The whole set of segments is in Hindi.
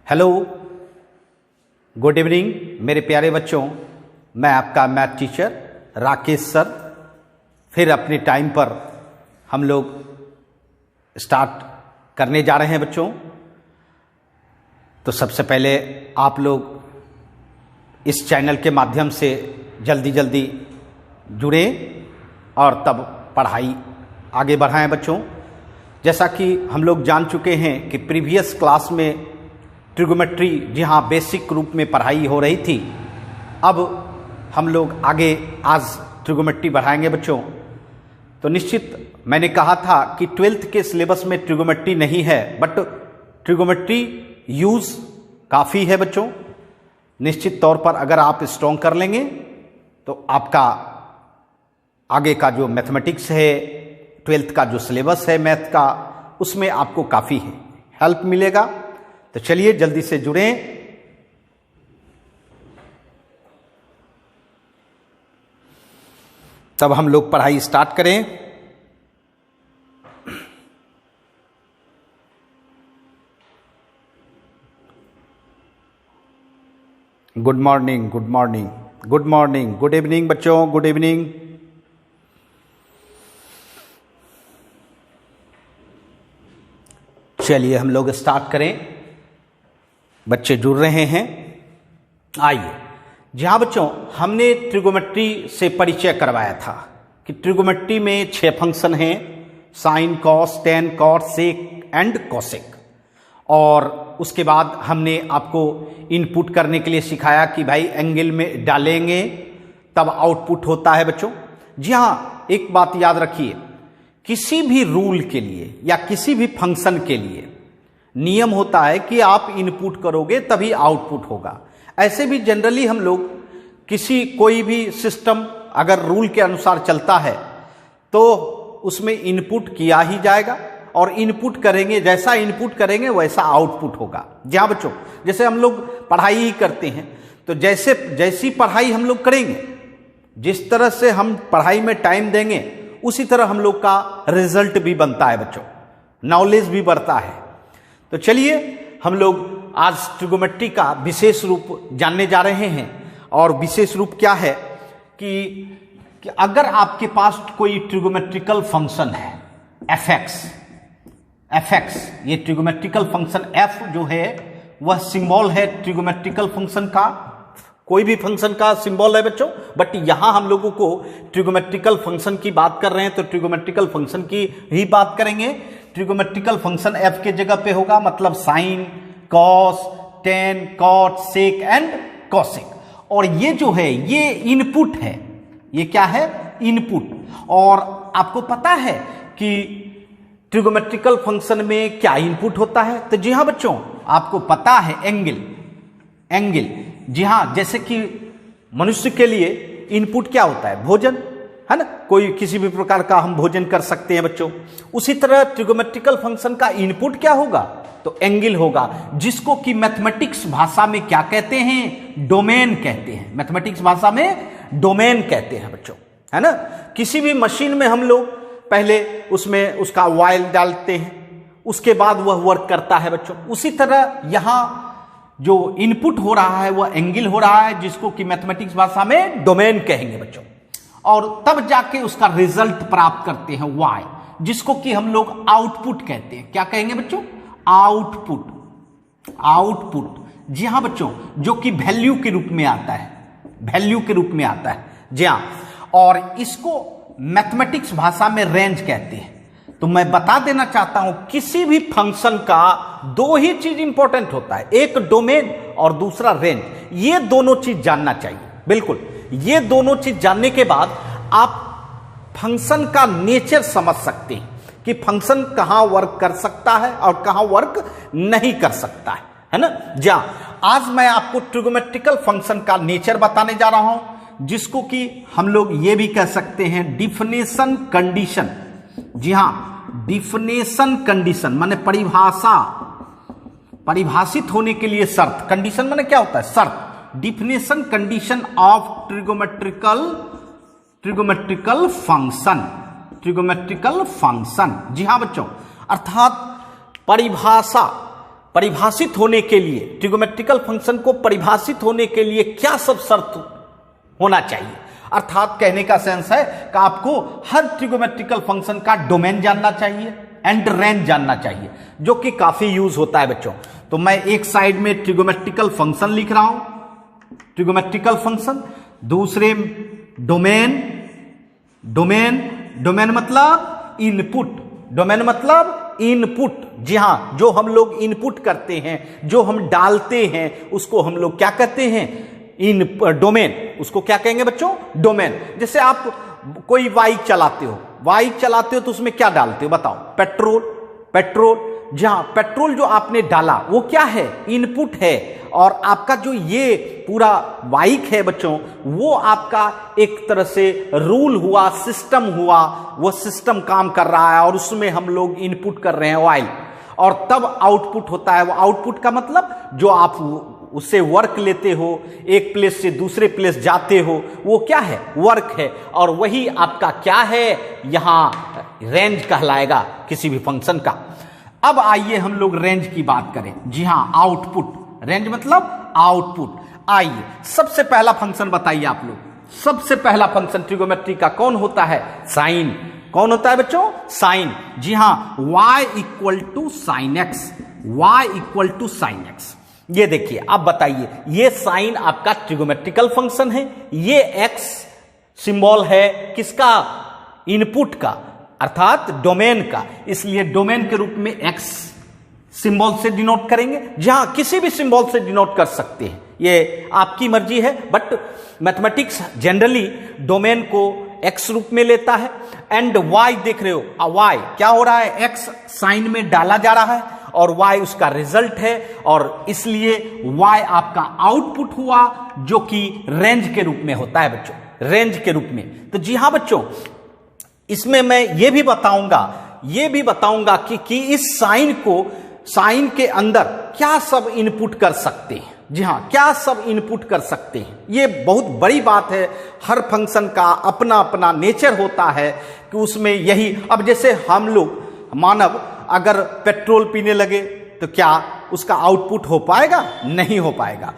हेलो, गुड इवनिंग मेरे प्यारे बच्चों। मैं आपका मैथ टीचर राकेश सर फिर अपने टाइम पर हम लोग स्टार्ट करने जा रहे हैं बच्चों। तो सबसे पहले आप लोग इस चैनल के माध्यम से जल्दी जल्दी जुड़ें और तब पढ़ाई आगे बढ़ाएं बच्चों। जैसा कि हम लोग जान चुके हैं कि प्रीवियस क्लास में ट्रिगोमेट्री जी हाँ बेसिक रूप में पढ़ाई हो रही थी। अब हम लोग आगे आज ट्रिगोमेट्री बढ़ाएंगे बच्चों। तो निश्चित मैंने कहा था कि 12th के सिलेबस में ट्रिगोमेट्री नहीं है, बट ट्रिगोमेट्री यूज काफ़ी है बच्चों। निश्चित तौर पर अगर आप स्ट्रॉन्ग कर लेंगे तो आपका आगे का जो मैथमेटिक्स है, 12th का जो सिलेबस है मैथ का, उसमें आपको काफ़ी हेल्प मिलेगा। तो चलिए जल्दी से जुड़ें। तब हम लोग पढ़ाई स्टार्ट करें। Good morning, good morning, good morning, good evening बच्चों, गुड इवनिंग। चलिए हम लोग स्टार्ट करें। बच्चे जुड़ रहे हैं, आइए। जी हाँ बच्चों, हमने ट्रिगोमेट्री से परिचय करवाया था कि ट्रिगोमेट्री में 6 फंक्शन हैं, sine, cos, tan, cot, sec and cosec. और उसके बाद हमने आपको इनपुट करने के लिए सिखाया कि भाई एंगल में डालेंगे तब आउटपुट होता है बच्चों। जी हाँ, एक बात याद रखिए, किसी भी रूल के लिए या किसी भी फंक्शन के लिए नियम होता है कि आप इनपुट करोगे तभी आउटपुट होगा। ऐसे भी जनरली हम लोग कोई भी सिस्टम अगर रूल के अनुसार चलता है तो उसमें इनपुट किया ही जाएगा और इनपुट करेंगे, जैसा इनपुट करेंगे वैसा आउटपुट होगा। जी हाँ बच्चों, जैसे हम लोग पढ़ाई ही करते हैं तो जैसी पढ़ाई हम लोग करेंगे, जिस तरह से हम पढ़ाई में टाइम देंगे उसी तरह हम लोग का रिजल्ट भी बनता है बच्चों, नॉलेज भी बढ़ता है। तो चलिए हम लोग आज ट्रिगोमेट्री का विशेष रूप जानने जा रहे हैं। और विशेष रूप क्या है कि अगर आपके पास कोई ट्रिगोमेट्रिकल फंक्शन है एफ ये ट्रिगोमेट्रिकल फंक्शन एफ जो है वह सिंबल है ट्रिगोमेट्रिकल फंक्शन का, कोई भी फंक्शन का सिंबल है बच्चों। बट यहां हम लोगों को ट्रिगोमेट्रिकल फंक्शन की बात कर रहे हैं तो ट्रिगोमेट्रिकल फंक्शन की ही बात करेंगे। ट्रिगोमेट्रिकल फंक्शन एफ के जगह पे होगा, मतलब sine, cos, tan, cot, sec and cosec. और ये जो है ये इनपुट है। ये क्या है? इनपुट। और आपको पता है कि ट्रिगोमेट्रिकल फंक्शन में क्या इनपुट होता है? तो जी हाँ बच्चों, आपको पता है एंगल। जी हाँ, जैसे कि मनुष्य के लिए इनपुट क्या होता है? भोजन, है ना। कोई किसी भी प्रकार का हम भोजन कर सकते हैं बच्चों। उसी तरह ट्रिगोमेट्रिकल फंक्शन का इनपुट क्या होगा? तो एंगल होगा, जिसको कि मैथमेटिक्स भाषा में क्या कहते हैं? डोमेन कहते हैं। मैथमेटिक्स भाषा में डोमेन कहते हैं बच्चों, है ना। किसी भी मशीन में हम लोग पहले उसमें उसका वाइल डालते हैं, उसके बाद वह वर्क करता है बच्चों। उसी तरह यहां जो इनपुट हो रहा है वह एंगल हो रहा है, जिसको कि मैथमेटिक्स भाषा में डोमेन कहेंगे बच्चों। और तब जाके उसका रिजल्ट प्राप्त करते हैं वाई, जिसको कि हम लोग आउटपुट कहते हैं। क्या कहेंगे बच्चों? आउटपुट। जी हाँ बच्चों, जो कि वैल्यू के रूप में आता है, जी हाँ। और इसको मैथमेटिक्स भाषा में रेंज कहते हैं। तो मैं बता देना चाहता हूं, किसी भी फंक्शन का 2 ही चीज इंपॉर्टेंट होता है, एक डोमेन और दूसरा रेंज। ये दोनों चीज जानना चाहिए, बिल्कुल। ये दोनों चीज जानने के बाद आप फंक्शन का नेचर समझ सकते हैं कि फंक्शन कहां वर्क कर सकता है और कहां वर्क नहीं कर सकता है ना। जा आज मैं आपको ट्रिगोमेट्रिकल फंक्शन का नेचर बताने जा रहा हूं, जिसको कि हम लोग ये भी कह सकते हैं डिफिनेशन कंडीशन। जी हां, डिफिनेशन कंडीशन माने परिभाषित होने के लिए शर्त। कंडीशन माने क्या होता है? शर्त। Definition condition of trigonometrical function. जी हां बच्चों, अर्थात परिभाषित होने के लिए, ट्रिगोमेट्रिकल फंक्शन को परिभाषित होने के लिए क्या सब शर्त होना चाहिए। अर्थात कहने का सेंस है कि आपको हर ट्रिगोमेट्रिकल फंक्शन का डोमेन जानना चाहिए एंड रेंज जानना चाहिए, जो कि काफी यूज होता है बच्चों। तो मैं एक साइड में ट्रिगोमेट्रिकल फंक्शन लिख रहा हूं, ट्रिगोमेट्रिकल फंक्शन, दूसरे डोमेन, डोमेन मतलब इनपुट, डोमेन मतलब इनपुट। जी हां, जो हम लोग इनपुट करते हैं, जो हम डालते हैं, उसको हम लोग क्या कहते हैं, इन डोमेन। उसको क्या कहेंगे बच्चों, डोमेन। जैसे आप कोई बाइक चलाते हो तो उसमें क्या डालते हो बताओ, पेट्रोल। जहां पेट्रोल जो आपने डाला वो क्या है, इनपुट है। और आपका जो ये पूरा बाइक है बच्चों, वो आपका एक तरह से रूल हुआ, सिस्टम हुआ, वो सिस्टम काम कर रहा है और उसमें हम लोग इनपुट कर रहे हैं ऑयल, और तब आउटपुट होता है। वो आउटपुट का मतलब जो आप उससे वर्क लेते हो, एक प्लेस से दूसरे प्लेस जाते हो, वो क्या है, वर्क है। और वही आपका क्या है, यहां रेंज कहलाएगा किसी भी फंक्शन का। अब आइए हम लोग रेंज की बात करें। जी हां, आउटपुट, रेंज मतलब आउटपुट। आइए सबसे पहला फंक्शन बताइए आप लोग, सबसे पहला फंक्शन ट्रिगोमेट्री का कौन होता है, साइन। कौन होता है बच्चों, साइन। जी हां, y equal to sine x, y equal to sine x. ये देखिए, अब बताइए, ये साइन आपका ट्रिगोमेट्रिकल फंक्शन है, ये x सिंबल है किसका, इनपुट का, अर्थात डोमेन का। इसलिए डोमेन के रूप में x सिंबल से डिनोट करेंगे। जहां किसी भी सिंबल से डिनोट कर सकते हैं, ये आपकी मर्जी है, बट मैथमेटिक्स जनरली डोमेन को x रूप में लेता है। एंड y देख रहे हो, y क्या हो रहा है, x साइन में डाला जा रहा है और y उसका रिजल्ट है, और इसलिए y आपका आउटपुट हुआ, जो कि रेंज के रूप में होता है बच्चों, रेंज के रूप में। तो जी हां बच्चों, इसमें मैं ये भी बताऊंगा कि इस साइन के अंदर क्या सब इनपुट कर सकते हैं। जी हां, क्या सब इनपुट कर सकते हैं, ये बहुत बड़ी बात है। हर फंक्शन का अपना अपना नेचर होता है कि उसमें यही, अब जैसे हम लोग मानव अगर पेट्रोल पीने लगे तो क्या उसका आउटपुट हो पाएगा, नहीं हो पाएगा।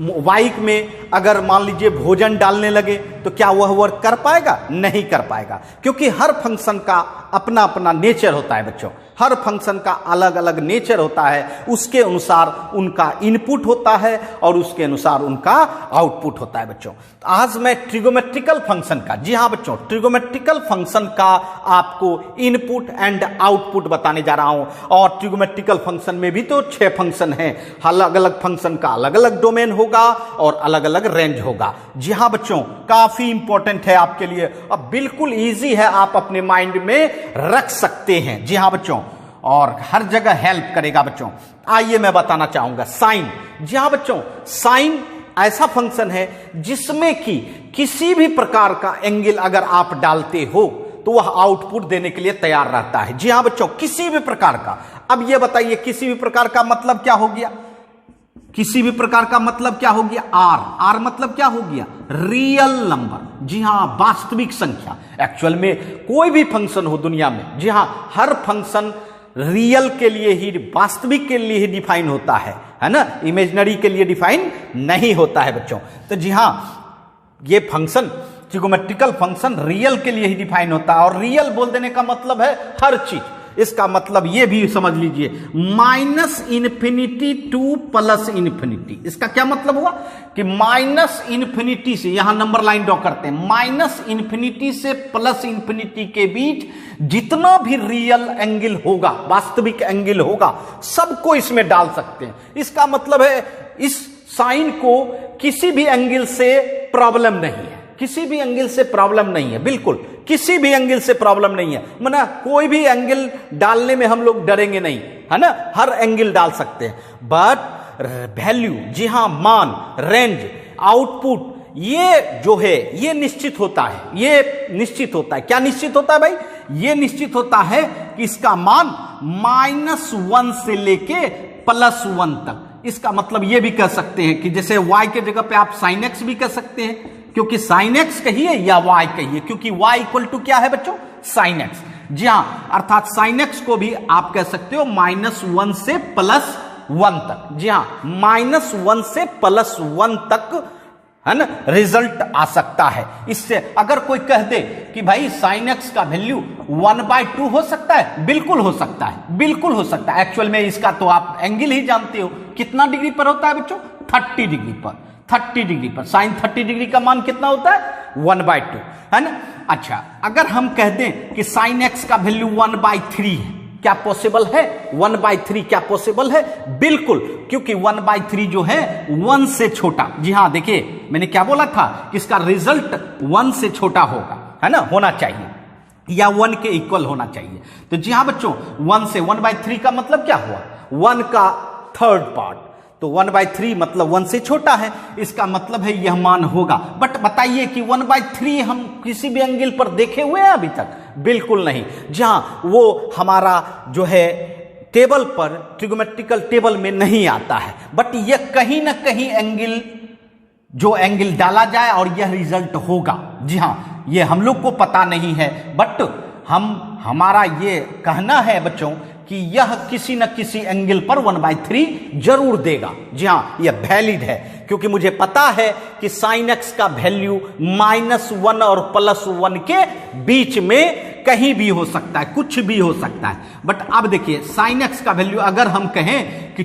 बाइक में अगर मान लीजिए भोजन डालने लगे तो क्या वह वर्क कर पाएगा, नहीं कर पाएगा, क्योंकि हर फंक्शन का अपना अपना नेचर होता है बच्चों। हर फंक्शन का अलग अलग नेचर होता है, उसके अनुसार उनका इनपुट होता है और उसके अनुसार उनका आउटपुट होता है बच्चों। आज मैं ट्रिगोमेट्रिकल फंक्शन का, जी हां बच्चों, ट्रिगोमेट्रिकल फंक्शन का आपको इनपुट एंड आउटपुट बताने जा रहा हूं। और ट्रिगोमेट्रिकल फंक्शन में भी तो 6 फंक्शन हैं, अलग अलग फंक्शन का अलग अलग डोमेन होगा और अलग अलग रेंज होगा। जी हां बच्चों, काफी इंपॉर्टेंट है आपके लिए, अब बिल्कुल इजी है, आप अपने माइंड में रख सकते हैं। जी हां बच्चों, और हर जगह हेल्प करेगा बच्चों। आइए मैं बताना चाहूंगा साइन। जी हां बच्चों, साइन ऐसा फंक्शन है जिसमें कि किसी भी प्रकार का एंगल अगर आप डालते हो तो वह आउटपुट देने के लिए तैयार रहता है। जी हां बच्चों, किसी भी प्रकार का। अब यह बताइए, किसी भी प्रकार का मतलब क्या हो गया, किसी भी प्रकार का मतलब क्या हो गया, आर मतलब क्या हो गया, रियल नंबर। जी हां, वास्तविक संख्या। एक्चुअल में कोई भी फंक्शन हो दुनिया में, जी हां, हर फंक्शन रियल के लिए ही, वास्तविक के लिए ही डिफाइन होता है ना, इमेजिनरी के लिए डिफाइन नहीं होता है बच्चों। तो जी हां, ये फंक्शन ट्रिगोमेट्रिकल फंक्शन रियल के लिए ही डिफाइन होता है। और रियल बोल देने का मतलब है हर चीज। इसका मतलब ये भी समझ लीजिए, -∞ टू +∞। इसका क्या मतलब हुआ कि -∞ से, यहां नंबर लाइन ड्रॉ करते हैं, -∞ से +∞ के बीच जितना भी रियल एंगल होगा, वास्तविक एंगल होगा, सबको इसमें डाल सकते हैं। इसका मतलब है इस साइन को किसी भी एंगल से प्रॉब्लम नहीं है, किसी भी एंगल से प्रॉब्लम नहीं है, बिल्कुल किसी भी एंगल से प्रॉब्लम नहीं है। माना कोई भी एंगल डालने में हम लोग डरेंगे नहीं, है ना, हर एंगल डाल सकते हैं। बट वैल्यू, जी हां, मान, रेंज, आउटपुट, ये जो है ये निश्चित होता है, ये निश्चित होता है। क्या निश्चित होता है भाई, ये निश्चित होता है कि इसका मान -1 से लेके +1 तक। इसका मतलब ये भी कह सकते हैं कि जैसे y के जगह पे आप sin x भी कह सकते हैं, क्योंकि sin x कहिए या y कहिए, क्योंकि y इक्वल टू क्या है बच्चों, sin x। जी हां, अर्थात sin x को भी आप कह सकते हो -1 से +1 तक। जी हाँ, -1 से +1 तक, है ना, रिजल्ट आ सकता है। इससे अगर कोई कह दे कि भाई sin x का वैल्यू 1/2 हो सकता है, बिल्कुल हो सकता है, बिल्कुल हो सकता है। एक्चुअल में इसका तो आप एंगल ही जानते हो, कितना डिग्री पर होता है बच्चों? 30 डिग्री पर। 30 डिग्री पर sin 30 डिग्री का मान कितना होता है? 1/2, है ना। अच्छा, अगर हम कह दें कि sin x का वैल्यू 1/3 है, क्या पॉसिबल है? 1/3 क्या पॉसिबल है? बिल्कुल, क्योंकि 1/3 जो है 1 से छोटा। जी हाँ, देखिए मैंने क्या बोला था कि इसका रिजल्ट 1 से छोटा होगा, है ना, होना चाहिए, या 1 के इक्वल होना चाहिए। तो जी हाँ बच्चों, 1 से 1/3 का मतलब क्या हुआ? 1 का 3rd पार्ट। तो 1/3 मतलब 1 से छोटा है, इसका मतलब है यह मान होगा। बट बताइए कि 1/3 हम किसी भी एंगल पर देखे हुए हैं अभी तक? बिल्कुल नहीं। जहां वो हमारा जो है टेबल पर, ट्रिगोमेट्रिकल टेबल में नहीं आता है, बट यह कहीं ना कहीं एंगल, जो एंगल डाला जाए और यह रिजल्ट होगा। जी हां, यह हम लोग को पता नहीं है, बट हमारा ये कहना है बच्चों कि यह किसी न किसी एंगल पर 1/3 जरूर देगा। जी हाँ, यह वैलिड है, क्योंकि मुझे पता है कि sin x का वैल्यू -1 और +1 के बीच में कहीं भी हो सकता है, कुछ भी हो सकता है। बट अब देखिए, sin x का वैल्यू अगर हम कहें कि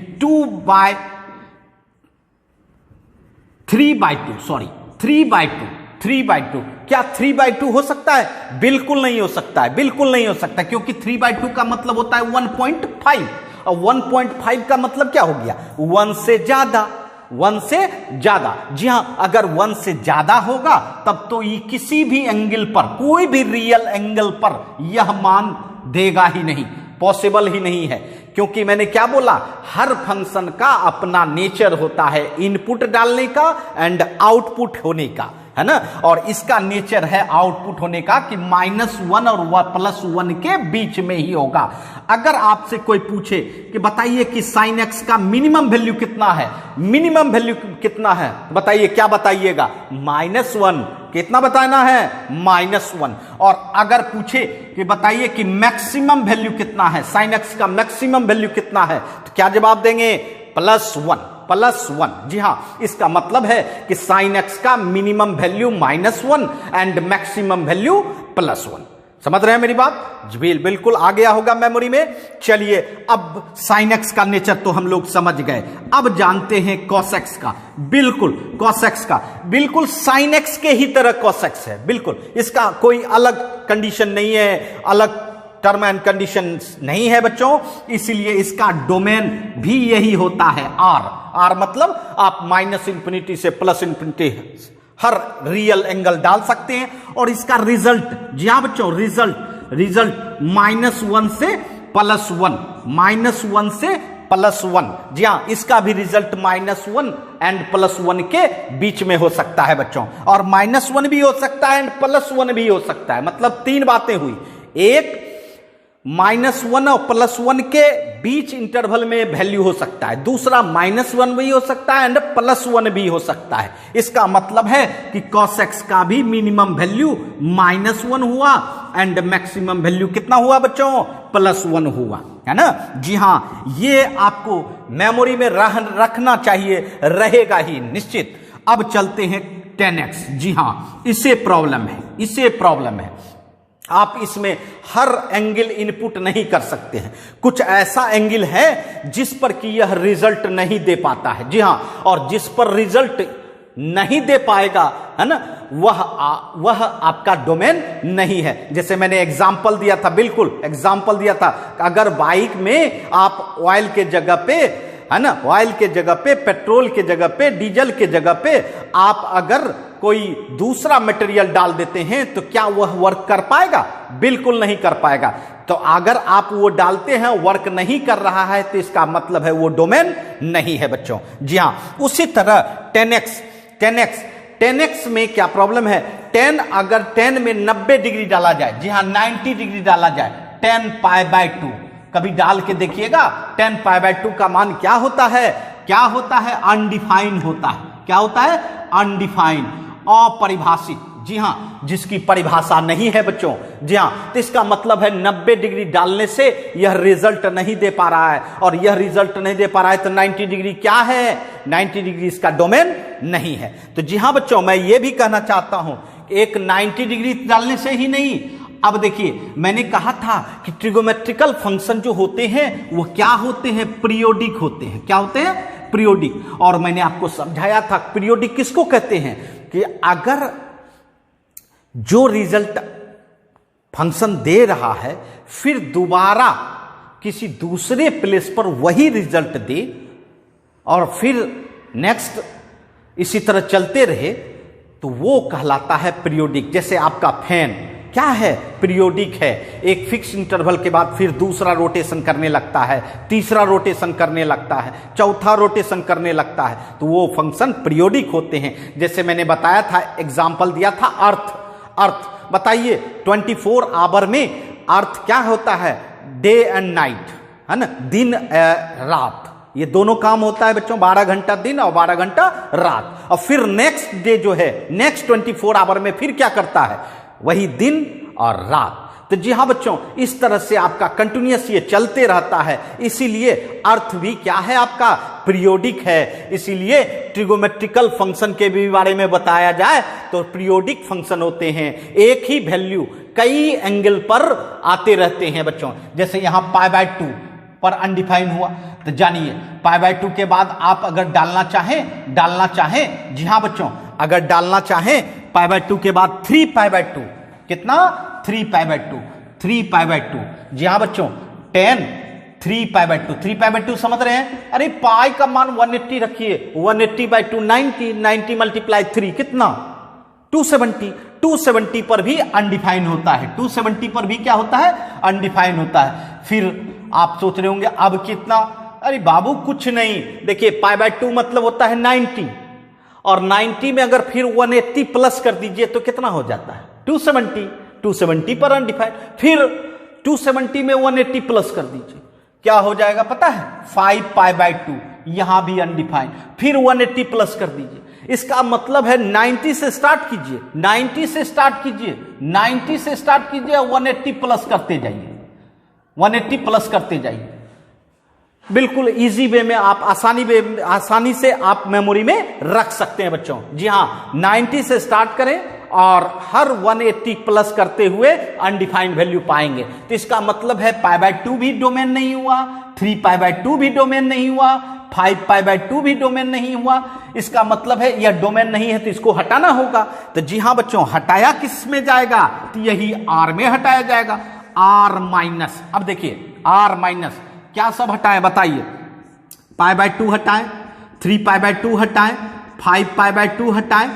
3/2, क्या 3/2 हो सकता है? बिल्कुल नहीं हो सकता है, बिल्कुल नहीं हो सकता, क्योंकि 3/2 का मतलब होता है 1.5, और 1.5 का मतलब क्या हो गया? 1 से ज्यादा, 1 से ज्यादा। जी हां, अगर 1 से ज्यादा होगा तब तो ये किसी भी एंगल पर, कोई भी रियल एंगल पर यह मान देगा ही नहीं, पॉसिबल ही नहीं है। क्योंकि मैंने क्या बोला, हर फंक्शन का अपना नेचर होता है, इनपुट डालने का एंड आउटपुट होने का, है ना। और इसका नेचर है आउटपुट होने का कि -1 और +1 के बीच में ही होगा। अगर आपसे कोई पूछे कि बताइए कि sin x का मिनिमम वैल्यू कितना है, मिनिमम वैल्यू कितना है, बताइए, क्या बताइएगा? -1। कितना बताना है? -1। और अगर पूछे कि बताइए कि मैक्सिमम वैल्यू कितना है, sin x का मैक्सिमम वैल्यू कितना है, तो क्या जवाब देंगे? +1। जी हां, इसका मतलब है कि sin x का minimum value -1 and maximum value +1। समझ रहे हैं मेरी बात? बिल्कुल आ गया होगा मेमोरी में। चलिए, अब sin x का नेचर तो हम लोग समझ गए, अब जानते हैं cos x का। बिल्कुल cos x का, बिल्कुल sin x के ही तरह cos x है, बिल्कुल, इसका कोई अलग कंडीशन नहीं है, अलग टर्म एंड कंडीशन नहीं है बच्चों। इसलिए इसका डोमेन भी यही होता है, R मतलब आप -∞ से +∞ हर रियल एंगल डाल सकते हैं। और इसका रिजल्ट, जी हाँ बच्चों, रिजल्ट -1 से +1, -1 से +1। जी हाँ, इसका भी रिजल्ट -1 एंड +1 के बीच में हो सकता है बच्चों, और -1 भी हो सकता है एंड +1 भी हो सकता है। मतलब 3 बातें हुई, एक -1 और +1 के बीच इंटरवल में वैल्यू हो सकता है, दूसरा -1 भी हो सकता है एंड +1 भी हो सकता है। इसका मतलब है कि cos x का भी मिनिमम वैल्यू -1 हुआ एंड मैक्सिमम वैल्यू कितना हुआ बच्चों? +1 हुआ, है ना। जी हां, ये आपको मेमोरी में रखना चाहिए, रहेगा ही निश्चित। अब चलते हैं 10x। जी हां, इसे प्रॉब्लम है, आप इसमें हर एंगल इनपुट नहीं कर सकते हैं। कुछ ऐसा एंगल है जिस पर कि यह रिजल्ट नहीं दे पाता है। जी हां, और जिस पर रिजल्ट नहीं दे पाएगा, है ना, वह आपका डोमेन नहीं है। जैसे मैंने एग्जाम्पल दिया था, बिल्कुल एग्जाम्पल दिया था, अगर बाइक में आप ऑयल के जगह पे, है ना, ऑयल के जगह पे, पेट्रोल के जगह पे, डीजल के जगह पे आप अगर कोई दूसरा मटेरियल डाल देते हैं तो क्या वह वर्क कर पाएगा? बिल्कुल नहीं कर पाएगा। तो अगर आप वो डालते हैं, वर्क नहीं कर रहा है, तो इसका मतलब है वो डोमेन नहीं है बच्चों। जी हां, उसी तरह 10x में क्या प्रॉब्लम है? 10 में 90 डिग्री डाला जाए, जी हां 90 डिग्री डाला जाए, 10π/2 कभी डाल के देखिएगा। 10π/2 का मान क्या होता है? अनडिफाइन होता है। क्या होता है? अनडिफाइन, अपरिभाषित। जी हाँ, जिसकी परिभाषा नहीं है बच्चों। जी हाँ, तो इसका मतलब है 90 डिग्री डालने से यह रिजल्ट नहीं दे पा रहा है, और यह रिजल्ट नहीं दे पा रहा है तो 90 डिग्री क्या है? 90 डिग्री इसका डोमेन नहीं है। तो जी हाँ बच्चों, मैं ये भी कहना चाहता हूं, एक 90 डिग्री डालने से ही नहीं। अब देखिए, मैंने कहा था कि ट्रिगोमेट्रिकल फंक्शन जो होते हैं वो क्या होते हैं? पीरियोडिक होते हैं। क्या होते हैं? पीरियोडिक। और मैंने आपको समझाया था पीरियोडिक किसको कहते हैं, कि अगर जो रिजल्ट फंक्शन दे रहा है फिर दोबारा किसी दूसरे प्लेस पर वही रिजल्ट दे और फिर नेक्स्ट इसी तरह चलते रहे, तो वो कहलाता है पीरियोडिक। जैसे आपका फैन क्या है? पीरियोडिक है। एक फिक्स इंटरवल के बाद फिर दूसरा रोटेशन करने लगता है, तीसरा रोटेशन करने लगता है, चौथा रोटेशन करने लगता है, तो वो फंक्शन पीरियोडिक होते हैं। जैसे मैंने बताया था, एग्जाम्पल दिया था अर्थ बताइए 24 आवर में अर्थ क्या होता है? डे एंड नाइट, है ना, दिन रात, ये दोनों काम होता है बच्चों, 12 घंटा दिन और 12 घंटा रात। और फिर नेक्स्ट डे जो है, नेक्स्ट 24 आवर में फिर क्या करता है? वही दिन और रात। तो जी हाँ बच्चों, इस तरह से आपका कंटिन्यूअस ये चलते रहता है, इसीलिए अर्थ भी क्या है? आपका पीरियोडिक है। इसीलिए ट्रिगोमेट्रिकल फंक्शन के भी बारे में बताया जाए तो पीरियोडिक फंक्शन होते हैं, एक ही वैल्यू कई एंगल पर आते रहते हैं बच्चों। जैसे यहां π/2 पर अनडिफाइन हुआ, तो जानिए π/2 के बाद आप अगर डालना चाहें, जी हाँ बच्चों, अगर डालना चाहें π/2 के बाद 3π/2, कितना? 3π/2, जी हाँ बच्चों, 10 3π/2, 3π/2 समझ रहे हैं? अरे पाई का मान 180 रखिए, 180/2 90 मल्टीप्लाई 3 कितना? 270। 270 पर भी अनडिफाइन होता है, 270 पर भी क्या होता है? अनडिफाइन होता है। फिर आप सोच रहे होंगे अब कितना? अरे बाबू कुछ नहीं, देखिए π/2 मतलब होता है 90, और 90 में अगर फिर 180 प्लस कर दीजिए तो कितना हो जाता है? 270। 270 पर अनडिफाइन, फिर 270 में 180 प्लस कर दीजिए, क्या हो जाएगा पता है? 5π/2, यहां भी अनडिफाइन, फिर 180 प्लस कर दीजिए। इसका मतलब है 90 से स्टार्ट कीजिए, 90 से स्टार्ट कीजिए, 90 से स्टार्ट कीजिए, 180 प्लस करते जाइए, 180 प्लस करते जाइए। बिल्कुल इजी वे में आप आसानी से आप मेमोरी में रख सकते हैं बच्चों। जी हाँ, 90 से स्टार्ट करें और हर 180 प्लस करते हुए अनडिफाइंड वैल्यू पाएंगे। तो इसका मतलब है π/2 भी डोमेन नहीं हुआ, 3π/2 भी डोमेन नहीं हुआ, 5π/2 भी डोमेन नहीं हुआ। इसका मतलब है यह डोमेन नहीं है तो इसको हटाना होगा। तो जी हाँ बच्चों, हटाया किस में जाएगा? तो यही R में हटाया जाएगा, R-। अब देखिए R- क्या सब हटाएं बताइए? π/2 हटाएं, 3π/2 हटाएं, 5π/2 हटाएं,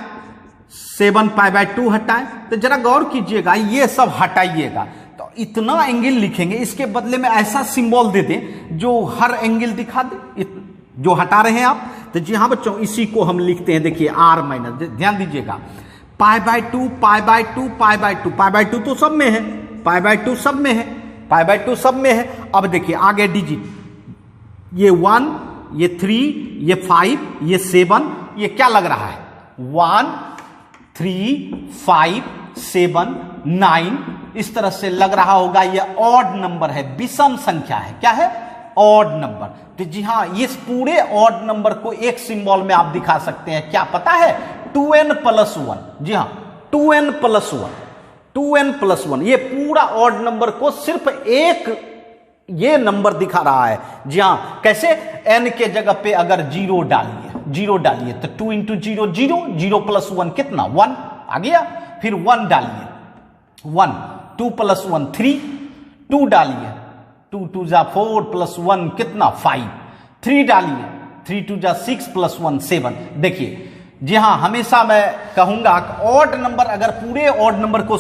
7π/2 हटाएं। तो जरा गौर कीजिएगा, ये सब हटाइएगा तो इतना एंगल लिखेंगे, इसके बदले में ऐसा सिंबल दे दें जो हर एंगल दिखा दे, जो हटा रहे हैं आप। तो जी हाँ बच्चों, इसी को हम लिखते हैं, देखिए R-। ध्यान दीजिएगा, π/2 π/2 π/2, π/2 तो सब में है, π/2 सब में है, π/2 सब में है। अब देखिए आगे डिजिट, ये 1, ये 3, ये 5, ये 7, ये क्या लग रहा है? 1 3 5 7 9, इस तरह से लग रहा होगा। ये ऑड नंबर है, विषम संख्या है। क्या है? Odd number. तो जी हाँ, इस पूरे ऑड नंबर को एक सिंबल में आप दिखा सकते हैं, क्या पता है? 2n+1। जी हाँ, 2n+1, 2n+1, ये पूरा ऑड नंबर को सिर्फ एक ये नंबर दिखा रहा है। जी हाँ, कैसे? n के जगह पे अगर 0 डालिए तो 2 × 0 0, 0+1 कितना? 1 आ गया। फिर 1 डालिए, 1, 2 + 1 3, 2 डालिए, 2 2 जा 4 + 1 कितना? 5, 3 डालिए, 3 2 जा 6 + 1 7। देखिए जी हाँ, हमेशा मैं कहूंगा ऑड नंबर अगर पूरे ऑड नंबर को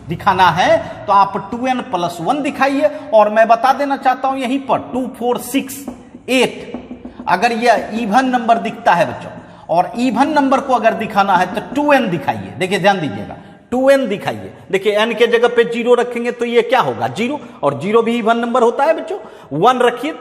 दिखाना है तो आप 2n+1 दिखाइए। और मैं बता देना चाहता हूं यहीं पर 2 4 6 8, अगर यह इवन नंबर दिखता है बच्चों, और इवन नंबर को अगर दिखाना है तो 2n दिखाइए। देखिए ध्यान दीजिएगा, 2n दिखाइए। देखिए n के जगह पे 0 रखेंगे तो ये क्या होगा? 0, और 0 भी इवन नंबर होता है बच्चों। 1 रखिए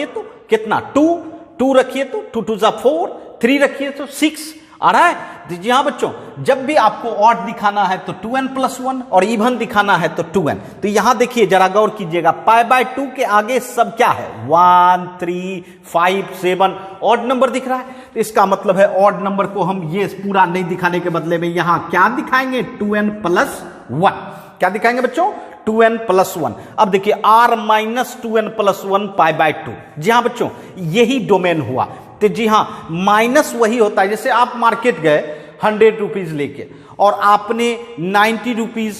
तो कितना? 2 रखिए तो 2 2 जा 4, 3 रखिए तो 6, आ रहा है? जी हाँ बच्चों, जब भी आपको ऑड दिखाना है तो 2n+1 और इवन दिखाना है तो 2n। तो यहां देखिए जरा गौर कीजिएगा, π/2 के आगे सब क्या है? 1, 3, 5, 7 ऑड नंबर दिख रहा है। तो इसका मतलब है ऑड नंबर को हम ये पूरा नहीं दिखाने के बदले में यहां क्या दिखाएंगे? 2n+1। क्या दिखाएंगे बच्चों? 2n+1। अब देखिए r-2n+1 π/2। जी हाँ बच्चों, यही डोमेन हुआ। तो जी हां, माइनस वही होता है जैसे आप मार्केट गए 100 रुपीज लेके और आपने 90 रुपीज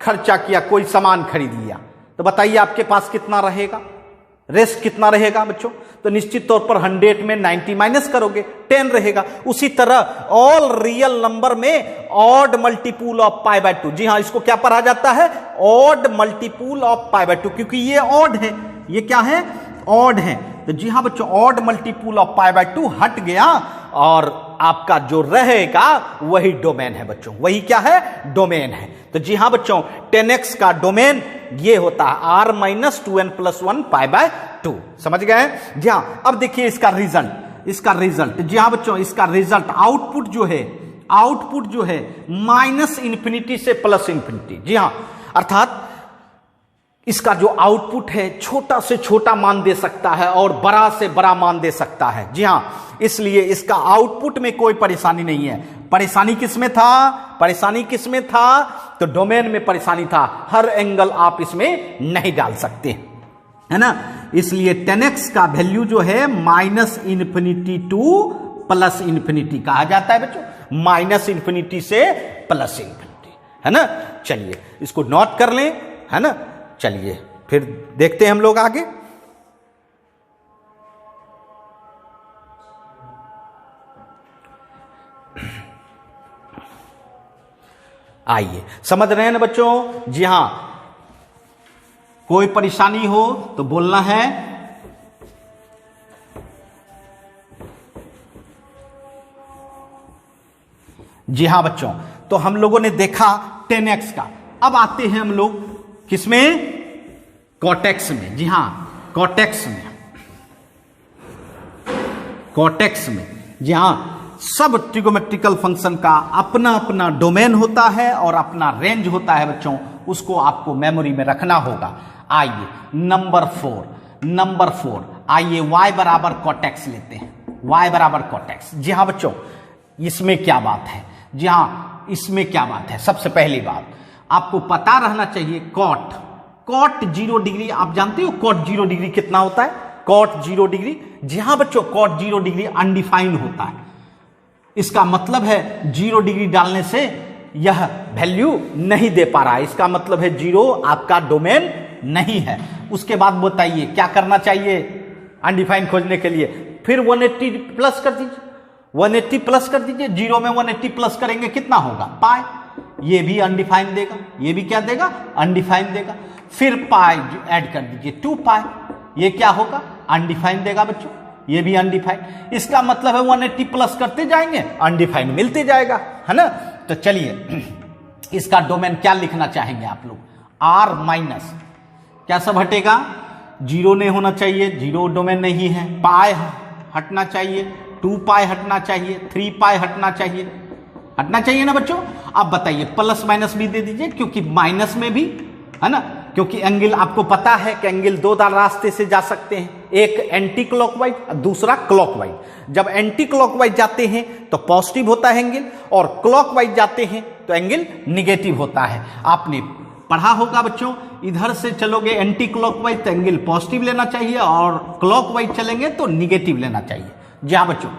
खर्चा किया, कोई सामान खरीद लिया, तो बताइए आपके पास कितना रहेगा? रेस्ट कितना रहेगा बच्चों? तो निश्चित तौर पर 100 में 90 माइनस करोगे, 10 रहेगा। उसी तरह ऑल रियल नंबर में ऑड मल्टीपुल ऑफ π/2। जी हां, इसको क्या पढ़ा जाता है? ऑड मल्टीपुल ऑफ π/2, क्योंकि ये ऑड है। ये क्या है? ऑड है। तो जी हां बच्चों, ऑड मल्टीपुल ऑफ π/2 हट गया और आपका जो रहेगा वही डोमेन है बच्चों। वही क्या है? डोमेन है। तो जी हां बच्चों, 10x का डोमेन ये होता है r-2n+1 π/2। समझ गए? जी हां, अब देखिए इसका रिजल्ट। जी हां बच्चों, इसका रिजल्ट आउटपुट जो है -∞ से +∞। जी हां, अर्थात इसका जो आउटपुट है छोटा से छोटा मान दे सकता है और बड़ा से बड़ा मान दे सकता है। जी हां, इसलिए इसका आउटपुट में कोई परेशानी नहीं है। परेशानी किसमें था? तो डोमेन में परेशानी था। हर एंगल आप इसमें नहीं डाल सकते, है ना? इसलिए 10x का वैल्यू जो है -∞ टू +∞ कहा जाता है बच्चों, -∞ से +∞, है ना? चलिए इसको नोट कर लें, है ना? चलिए फिर देखते हैं हम लोग आगे। आइए, समझ रहे हैं ना बच्चों? जी हां, कोई परेशानी हो तो बोलना है। जी हां बच्चों, तो हम लोगों ने देखा 10x का। अब आते हैं हम लोग किसमें? कॉटेक्स में। जी हां, कॉटेक्स में। जी हां, सब ट्रिगोमेट्रिकल फंक्शन का अपना अपना डोमेन होता है और अपना रेंज होता है बच्चों, उसको आपको मेमोरी में रखना होगा। आइए नंबर 4, आइए y बराबर कॉटेक्स लेते हैं। y बराबर कॉटेक्स। जी हां बच्चों, इसमें क्या बात है? जी हां, इसमें क्या बात है? सबसे पहली बात आपको पता रहना चाहिए, कॉट 0 डिग्री। आप जानते हो कॉट 0 डिग्री कितना होता है? कॉट 0 डिग्री, जी हां बच्चों, कॉट 0 डिग्री अनडिफाइंड होता है। इसका मतलब है 0 डिग्री डालने से यह वैल्यू नहीं दे पा रहा है। इसका मतलब है 0 आपका डोमेन नहीं है। उसके बाद बताइए क्या करना चाहिए अनडिफाइंड खोजने के लिए? फिर 180 प्लस कर दीजिए, 180 प्लस कर दीजिए। 0 में 180 प्लस करेंगे कितना होगा? पाई। ये भी अनडिफाइंड देगा, ये भी क्या देगा? अनडिफाइंड देगा। फिर पाई ऐड कर दीजिए, 2 पाई। ये क्या होगा? अनडिफाइंड देगा बच्चों, ये भी अनडिफाइंड। इसका मतलब है 180 प्लस करते जाएंगे, अनडिफाइंड मिलते जाएगा, है ना? तो चलिए इसका डोमेन क्या लिखना चाहेंगे आप लोग? r माइनस क्या सब हटेगा? 0 नहीं होना चाहिए, 0 डोमेन नहीं है। पाई हटना चाहिए, 2 पाई हटना चाहिए, 3 पाई हटना चाहिए ना बच्चों? अब बताइए प्लस माइनस भी दे दीजिए, क्योंकि माइनस में भी, है ना? क्योंकि एंगल आपको पता है कि एंगल 2 रास्ते से जा सकते हैं, एक एंटी क्लॉकवाइज, दूसरा क्लॉकवाइज। जब एंटी क्लॉकवाइज जाते हैं तो पॉजिटिव होता है एंगल, और क्लॉकवाइज जाते हैं तो एंगल निगेटिव होता है। आपने पढ़ा होगा बच्चों, इधर से चलोगे एंटी क्लॉकवाइज तो एंगल पॉजिटिव लेना चाहिए, और क्लॉकवाइज चलेंगे तो निगेटिव लेना चाहिए। जी हाँ बच्चों,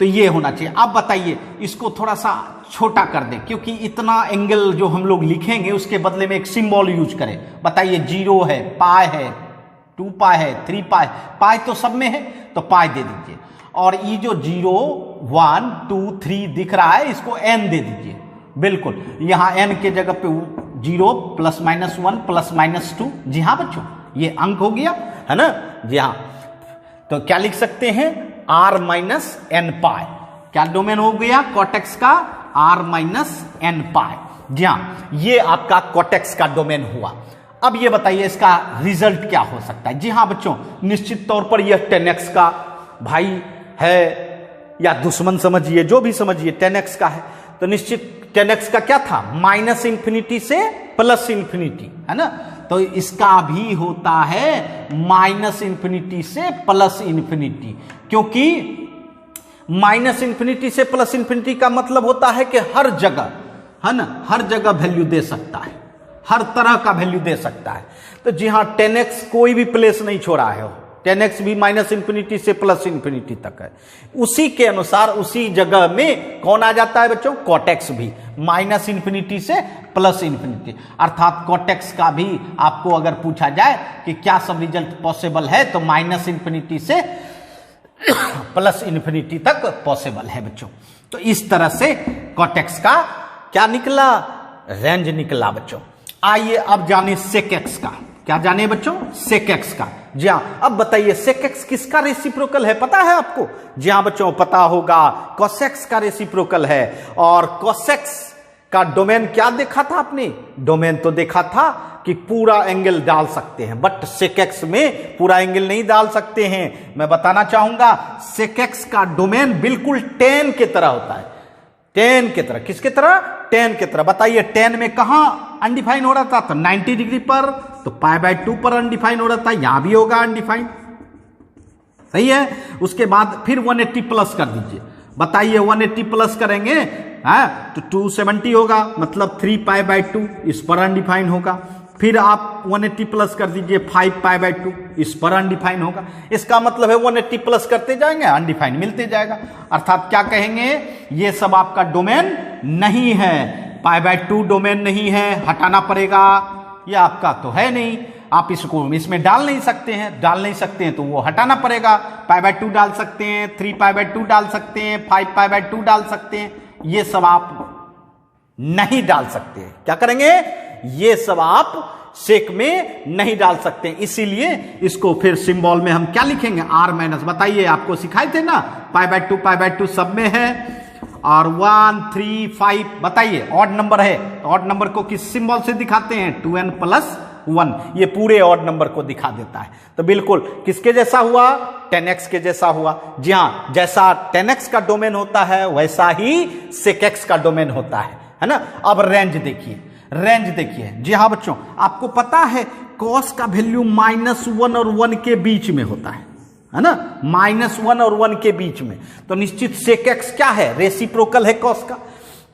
तो ये होना चाहिए। अब बताइए इसको थोड़ा सा छोटा कर दें, क्योंकि इतना एंगल जो हम लोग लिखेंगे उसके बदले में एक सिंबल यूज करें। बताइए 0 है, पाई है, 2 पाई है, 3 पाई। पाई तो सब में है तो पाई दे दीजिए, और ये जो 0, 1, 2, 3 दिख रहा है इसको n दे दीजिए। बिल्कुल, यहां n के जगह पे 0 +-1 +-2। जी हाँ बच्चों, ये अंक हो गया, है ना? जी हाँ, तो क्या लिख सकते हैं? r-n पाई। क्या डोमेन हो गया कॉटेक्स का? r-n पाई। जी हाँ, ये आपका कॉटेक्स का डोमेन हुआ। अब ये बताइए इसका रिजल्ट क्या हो सकता है? जी हाँ बच्चों, निश्चित तौर पर यह 10x का भाई है, या दुश्मन समझिए, जो भी समझिए, 10x का है तो निश्चित 10x का क्या था, माइनस इंफिनिटी से प्लस इंफिनिटी, है ना। तो इसका भी होता है माइनस इंफिनिटी से प्लस इंफिनिटी, क्योंकि माइनस इंफिनिटी से प्लस इंफिनिटी का मतलब होता है कि हर जगह, है ना, हर जगह वैल्यू दे सकता है, हर तरह का वैल्यू दे सकता है। तो जी हाँ, 10x कोई भी प्लेस नहीं छोड़ा है, 10x भी माइनस इंफिनिटी से प्लस इंफिनिटी तक है। उसी के अनुसार उसी जगह में कौन आ जाता है बच्चों, cot x भी माइनस इंफिनिटी से प्लस इंफिनिटी। अर्थात cot x का भी आपको अगर पूछा जाए कि क्या सब रिजल्ट पॉसिबल है, तो माइनस इंफिनिटी से प्लस इंफिनिटी तक पॉसिबल है बच्चों। तो इस तरह से cot x का क्या निकला, रेंज निकला बच्चों। आइए अब जाने sec x का, क्या जाने बच्चों, sec x का। जी हाँ, अब बताइए sec x किसका रेसिप्रोकल है, पता है आपको? जी हाँ बच्चों, पता होगा, cos x का रेसिप्रोकल है। और cos x का डोमेन क्या देखा था आपने, डोमेन तो देखा था कि पूरा एंगल डाल सकते हैं, बट sec x में पूरा एंगल नहीं डाल सकते हैं। मैं बताना चाहूंगा sec x का डोमेन बिल्कुल tan के तरह होता है, tan के तरह। किसके तरह, tan के तरह। बताइए tan में कहां अनडिफाइन हो रहा था, तो 90 डिग्री पर, तो π/2 पर अनडिफाइन हो रहा था, यहां भी होगा अनडिफाइन, सही है। उसके बाद फिर 180 प्लस कर दीजिए, बताइए 180 प्लस करेंगे, हाँ, तो 270 होगा, मतलब 3π/2 इस पर अनडिफाइन होगा। फिर आप 180 प्लस कर दीजिए, 5π/2 इस पर अनडिफाइन होगा। इसका मतलब है 180 प्लस करते जाएंगे, अनडिफाइन मिलते जाएगा। अर्थात क्या कहेंगे, ये सब आपका डोमेन नहीं है, π/2 डोमेन नहीं है, हटाना पड़ेगा, ये आपका तो है नहीं, आप इसको इसमें डाल नहीं सकते हैं, डाल नहीं सकते हैं तो वो हटाना पड़ेगा। π/2 डाल सकते हैं, 3π/2 डाल सकते हैं, 5π/2 डाल सकते हैं, ये सब आप नहीं डाल सकते। क्या करेंगे, ये सब आप सेक में नहीं डाल सकते, इसीलिए इसको फिर सिंबल में हम क्या लिखेंगे, r माइनस। बताइए, आपको सिखाए थे ना, π/2 सब में है, और 1 3 5, बताइए ऑड नंबर है, ऑड नंबर को किस सिंबल से दिखाते हैं, 2n + 1, ये पूरे ऑड नंबर को दिखा देता है। तो बिल्कुल किसके जैसा हुआ, 10x के जैसा हुआ। जी हाँ, जैसा 10x का डोमेन होता है वैसा ही sec x का डोमेन होता है ना। अब रेंज देखिए, रेंज देखिए। जी हाँ बच्चों, आपको पता है cos का वैल्यू -1 और 1 के बीच में होता है ना, -1 और 1 के बीच में। तो निश्चित sec x क्या है, रेसिप्रोकल है cos का,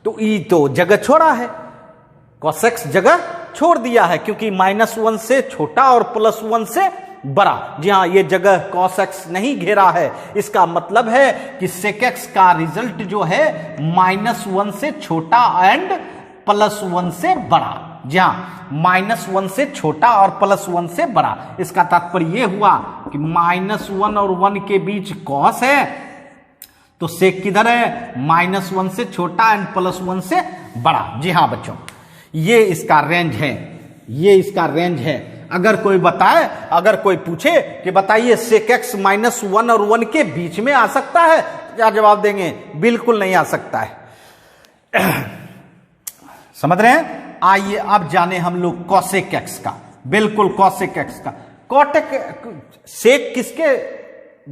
तो ई तो जगह छोड़ा है, cos x जगह छोड़ दिया है, क्योंकि -1 से छोटा और +1 से बड़ा। जी हाँ, ये जगह cos x नहीं घेरा है। इसका मतलब है कि sec x का रिजल्ट जो है -1 से छोटा एंड +1 से बड़ा। जी हाँ, -1 से छोटा और +1 से बड़ा। इसका तात्पर्य यह हुआ कि -1 और 1 के बीच cos है, तो sec किधर है, -1 से छोटा एंड +1 से बड़ा। जी हाँ बच्चों, ये इसका रेंज है, ये इसका रेंज है। अगर कोई बताए, अगर कोई पूछे कि बताइए sec x -1 और 1 के बीच में आ सकता है, क्या जवाब देंगे, बिल्कुल नहीं आ सकता है। समझ रहे हैं। आइए अब जाने हम लोग cosec x का, बिल्कुल cosec x का। sec किसके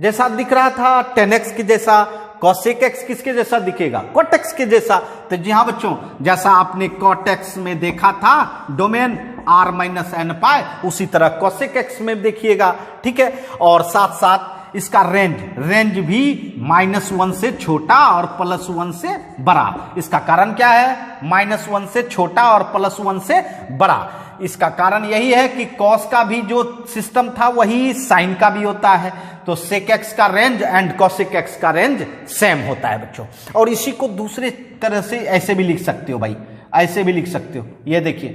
जैसा दिख रहा था, 10x के जैसा। cosec x किसके जैसा दिखेगा, cot x के जैसा। तो जी हाँ बच्चों, जैसा आपने cot x में देखा था डोमेन r - n π, उसी तरह cosec x में देखिएगा, ठीक है। और साथ साथ इसका रेंज भी -1 से छोटा और +1 से बड़ा। इसका कारण क्या है, -1 से छोटा और +1 से बड़ा। इसका कारण यही है कि cos का भी जो सिस्टम था वही sin का भी होता है, तो sec x का रेंज एंड cosec x का रेंज सेम होता है बच्चों। और इसी को दूसरे तरह से ऐसे भी लिख सकते हो भाई, ऐसे भी लिख सकते हो। ये देखिए,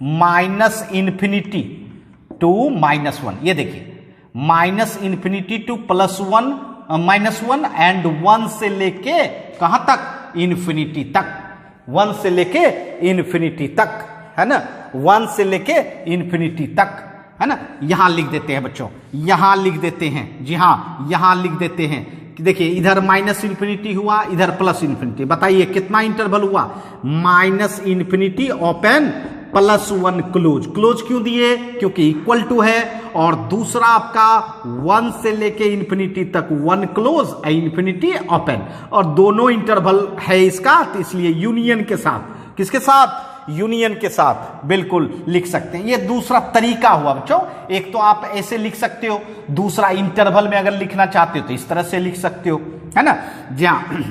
-∞ to -1, ये देखिए, -∞ to +1 एंड 1 से लेके कहां तक, इन्फिनिटी तक, 1 से लेके इन्फिनिटी तक, है ना, 1 से लेके इन्फिनिटी तक, है ना। यहां लिख देते हैं बच्चों, यहां लिख देते हैं। जी हां, यहां लिख देते हैं कि देखिए, इधर -∞ हुआ, इधर +∞। बताइए कितना इंटरवल हुआ, -∞ ओपन +1 क्लोज। क्लोज क्यों दिए? क्योंकि इक्वल टू है, और दूसरा आपका 1 से लेके इंफिनिटी तक 1 क्लोज इंफिनिटी ओपन, और दोनों इंटरवल है इसका, तो इसलिए यूनियन के साथ, किसके साथ? यूनियन के साथ बिल्कुल लिख सकते हैं। ये दूसरा तरीका हुआ बच्चों। एक तो आप ऐसे लिख सकते हो, दूसरा इंटरवल में अगर लिखना चाहते हो तो इस तरह से लिख सकते हो, है ना। जहां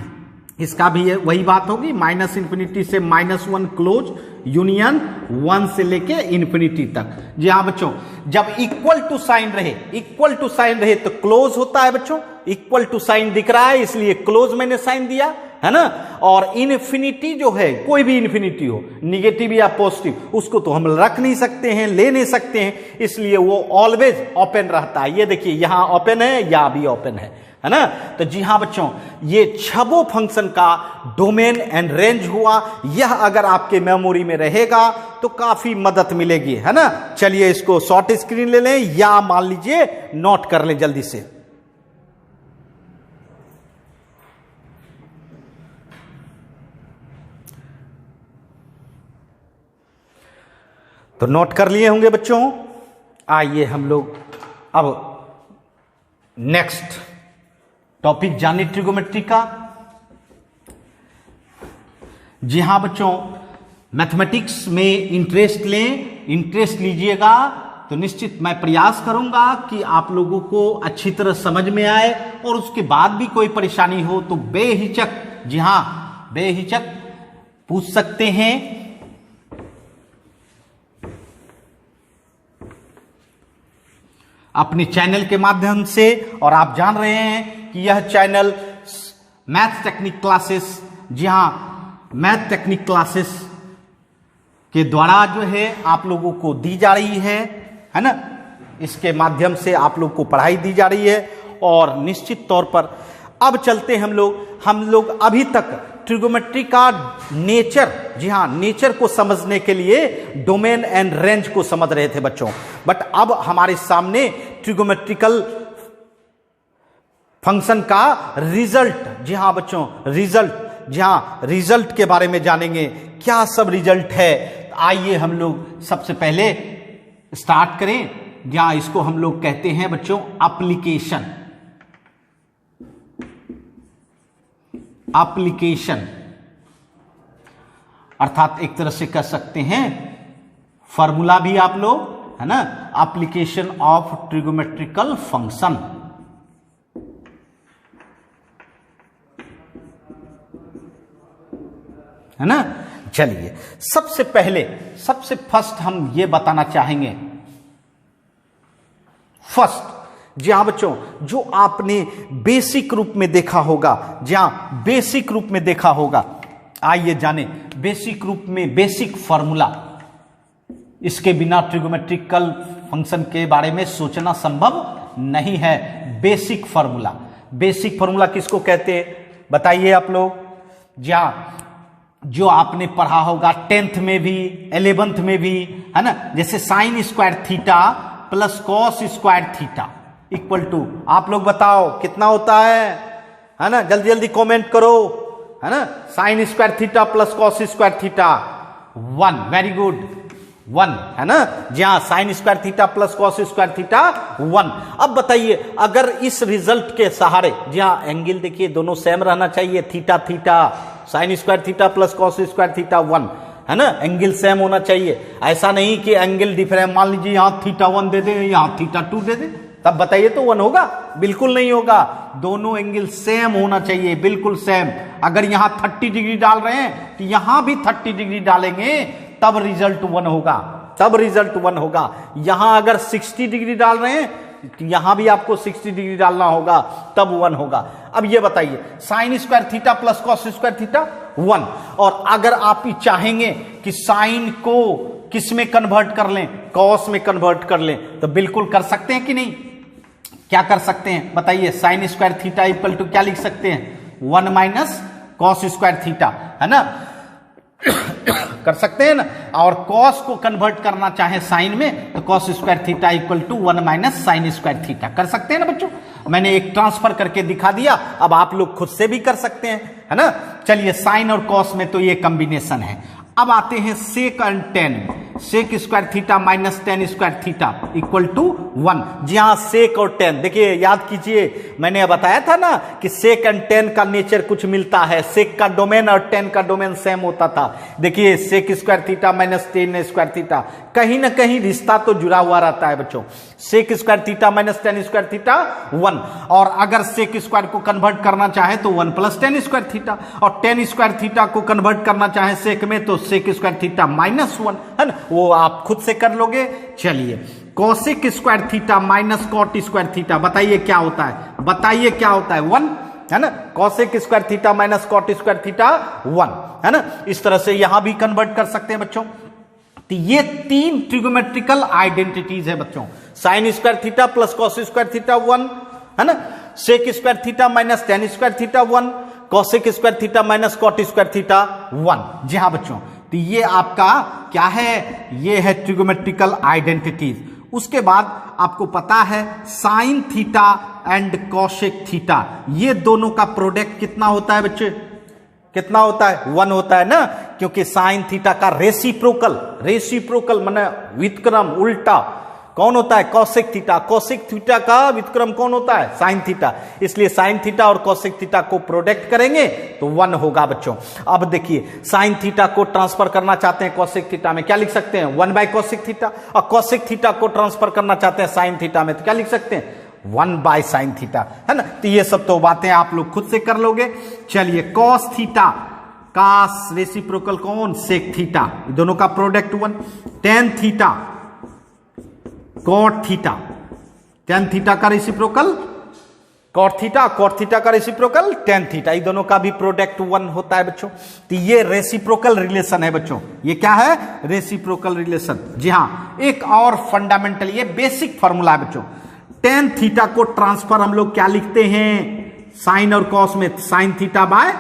इसका भी है वही बात होगी, -इंफिनिटी से -1 क्लोज यूनियन 1 से लेके इंफिनिटी तक। जी हाँ बच्चों, जब इक्वल टू साइन रहे तो क्लोज होता है बच्चों। इक्वल टू साइन दिख रहा है इसलिए क्लोज मैंने साइन दिया, है ना। और इन्फिनिटी जो है, कोई भी इन्फिनिटी हो, निगेटिव या पॉजिटिव, उसको तो हम रख नहीं सकते हैं, ले नहीं सकते हैं, इसलिए वो ऑलवेज ओपन रहता है। ये देखिए यहां ओपन है, यहां भी ओपन है ना। तो जी हां बच्चों, ये छबो फंक्शन का डोमेन एंड रेंज हुआ। यह अगर आपके मेमोरी में रहेगा तो काफी मदद मिलेगी, है ना। चलिए इसको शॉर्ट स्क्रीन ले लें, या मान लीजिए नोट कर लें जल्दी से। तो नोट कर लिए होंगे बच्चों। आइए हम लोग अब नेक्स्ट टॉपिक जाने ट्रिगोमेट्री का। जी हां बच्चों, मैथमेटिक्स में इंटरेस्ट लें, इंटरेस्ट लीजिएगा तो निश्चित मैं प्रयास करूंगा कि आप लोगों को अच्छी तरह समझ में आए, और उसके बाद भी कोई परेशानी हो तो बेहिचक, जी हां बेहिचक पूछ सकते हैं। अपने चैनल के माध्यम से, और आप जान रहे हैं कि यह चैनल मैथ टेक्निक क्लासेस, जी हां मैथ टेक्निक क्लासेस के द्वारा जो है आप लोगों को दी जा रही है ना। इसके माध्यम से आप लोग को पढ़ाई दी जा रही है, और निश्चित तौर पर अब चलते हम लोग अभी तक ट्रिगोमेट्री का नेचर, जी हां नेचर को समझने के लिए डोमेन एंड रेंज को समझ रहे थे बच्चों। बट अब हमारे सामने ट्रिगोमेट्रिकल फंक्शन का रिजल्ट, जी हां बच्चों रिजल्ट, जी हां रिजल्ट के बारे में जानेंगे, क्या सब रिजल्ट है। आइए हम लोग सबसे पहले स्टार्ट करें, जहां इसको हम लोग कहते हैं बच्चों एप्लीकेशन। एप्लीकेशन अर्थात एक तरह से कह सकते हैं फॉर्मूला भी आप लोग, है ना। एप्लीकेशन ऑफ ट्रिगोमेट्रिकल फंक्शन, है ना। चलिए सबसे फर्स्ट हम ये बताना चाहेंगे, फर्स्ट जी हाँ बच्चों, जो आपने बेसिक रूप में देखा होगा, जहां बेसिक रूप में देखा होगा, आइए जाने बेसिक रूप में बेसिक फॉर्मूला। इसके बिना ट्रिगोमेट्रिकल फंक्शन के बारे में सोचना संभव नहीं है। बेसिक फॉर्मूला किसको कहते हैं बताइए आप लोग। जहां जो आपने पढ़ा होगा 10th में भी 11th में भी, है ना। जैसे sine square theta plus cos square theta equal to, आप लोग बताओ कितना होता है ना। जल्दी जल्दी कमेंट करो, है ना। Sign square theta plus cos square theta 1, very good 1, है ना। जहां sign square theta plus cos square theta 1। अब बताइए अगर इस रिजल्ट के सहारे, जहां एंगल देखिए दोनों सेम रहना चाहिए, theta theta, sign square theta plus cos square theta 1, है ना। एंगल सेम होना चाहिए, ऐसा नहीं कि एंगल डिफरेंट, मान लीजिए यहां थीटा 1 दे दे, यहां थीटा 2 दे दे, तब बताइए तो 1 होगा? बिल्कुल नहीं होगा। दोनों एंगल सेम होना चाहिए, बिल्कुल सेम। अगर यहां 30 डिग्री डाल रहे हैं तो यहां भी 30 डिग्री डालेंगे, तब रिजल्ट 1 होगा। यहां अगर 60 डिग्री डाल रहे हैं तो यहां भी आपको 60 डिग्री डालना होगा, तब 1 होगा। अब ये बताइए sine square theta plus cos square theta 1, और अगर आप चाहेंगे कि साइन को किस में कन्वर्ट कर लें, कॉस में कन्वर्ट कर लें, तो बिल्कुल कर सकते हैं कि नहीं? क्या कर सकते हैं बताइए। Sine square theta equal to क्या लिख सकते हैं? 1 माइनस कॉस स्क्वायर थीटा, है ना। कर सकते हैं ना। और कॉस को कन्वर्ट करना चाहे साइन में तो cos square theta equal to 1 minus sine square theta, कर सकते हैं ना बच्चों। मैंने एक ट्रांसफर करके दिखा दिया, अब आप लोग खुद से भी कर सकते हैं, है ना। चलिए साइन और कॉस में तो ये कॉम्बिनेशन है। अब आते हैं सेक एंड टेन में। Sec square theta minus tan square theta equal to 1। जी हाँ, सेक और टेन, देखिए याद कीजिए मैंने बताया था ना कि सेक एंड टेन का नेचर कुछ मिलता है, सेक का डोमेन और टेन का डोमेन सेम होता था। देखिए sec square theta minus tan square theta, कहीं ना कहीं रिश्ता तो जुड़ा हुआ रहता है बच्चों। Sec square theta minus tan square theta 1, और अगर सेक स्क्वायर को कन्वर्ट करना चाहे तो 1 प्लस टेन स्क्वायर थीटा, और टेन स्क्वायर थीटा को कन्वर्ट करना चाहे सेक में तो सेक स्क्वायर थीटा माइनस 1, है ना, वो आप खुद से कर लोगे। चलिए cosec square theta minus cot square theta, बताइए क्या होता है, बताइए क्या होता है, 1, है ना। Cosec square theta minus cot square theta 1, है ना। इस तरह से यहां भी कन्वर्ट कर सकते हैं बच्चों। तो ये तीन ट्रिगोमेट्रिकल आइडेंटिटीज है बच्चों, sine square theta plus cos square theta 1, है ना, sec square theta minus tan square theta 1, cosec square theta minus cot square theta 1। जी हाँ बच्चों, तो ये आपका क्या है, ये है ट्रिगोमेट्रिकल आइडेंटिटीज। उसके बाद आपको पता है sine theta and cosec theta, ये दोनों का प्रोडक्ट कितना होता है बच्चे, कितना होता है, 1 होता है ना, क्योंकि साइन थीटा का रेसिप्रोकल माने व्युत्क्रम उल्टा कौन होता है, कॉसेक थीटा। कॉसेक थीटा का व्युत्क्रम कौन होता है, साइन थीटा, इसलिए साइन थीटा और कॉसेक थीटा को प्रोडक्ट करेंगे तो 1 होगा बच्चों। अब देखिए साइन थीटा को ट्रांसफर करना चाहते हैं कॉसेक थीटा में, क्या लिख सकते हैं, 1 बाय कॉसेक थीटा, और कॉसेक थीटा को ट्रांसफर करना चाहते हैं साइन थीटा में तो क्या लिख सकते हैं, 1 बाय साइन थीटा, है ना। तो ये सब तो बातें आप लोग खुद से कर लोगे। चलिए कॉस थीटा का रेसिप्रोकल कौन, सेक थीटा, दोनों का product 1, tan theta cot theta, tan theta का reciprocal cot theta, cot theta का रेसिप्रोकल टेन थीटा, ये दोनों का भी प्रोडक्ट 1 होता है बच्चों। तो ये रेसिप्रोकल रिलेशन है बच्चों, ये क्या है, रेसिप्रोकल रिलेशन। जी हाँ, एक और फंडामेंटल, ये बेसिक फॉर्मूला है बच्चों, टेन थीटा को ट्रांसफर हम लोग क्या लिखते हैं, साइन और कॉस में sine theta by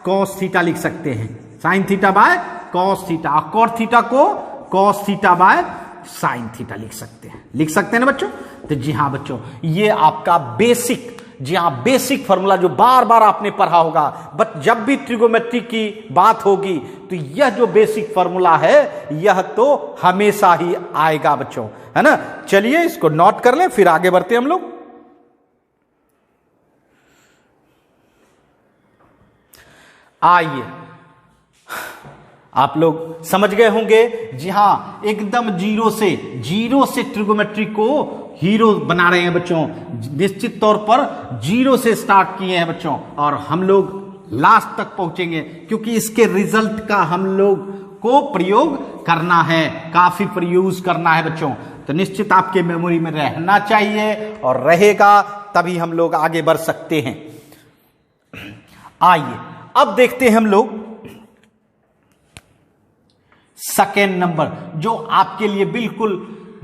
cos theta लिख सकते हैं, sine theta by cos theta, और कॉट थीटा को cos theta by sine theta लिख सकते हैं ना बच्चों। तो जी हाँ बच्चों, ये आपका बेसिक, जी हाँ बेसिक फॉर्मूला जो बार बार आपने पढ़ा होगा, बट जब भी ट्रिगोमेट्री की बात होगी तो यह जो बेसिक फॉर्मूला है यह तो हमेशा ही आएगा बच्चों, है ना। चलिए इसको नोट कर लें, फिर आगे बढ़ते हैं हम लोग। आइए, आप लोग समझ गए होंगे, जी हां एकदम जीरो से ट्रिगोमेट्री को हीरो बना रहे हैं बच्चों, निश्चित तौर पर जीरो से स्टार्ट किए हैं बच्चों, और हम लोग लास्ट तक पहुंचेंगे क्योंकि इसके रिजल्ट का हम लोग को प्रयोग करना है, काफी प्रयोग करना है बच्चों। तो निश्चित आपके मेमोरी में रहना चाहिए, और रहेगा तभी हम लोग आगे बढ़ सकते हैं। आइए अब देखते हैं हम लोग सेकेंड नंबर, जो आपके लिए बिल्कुल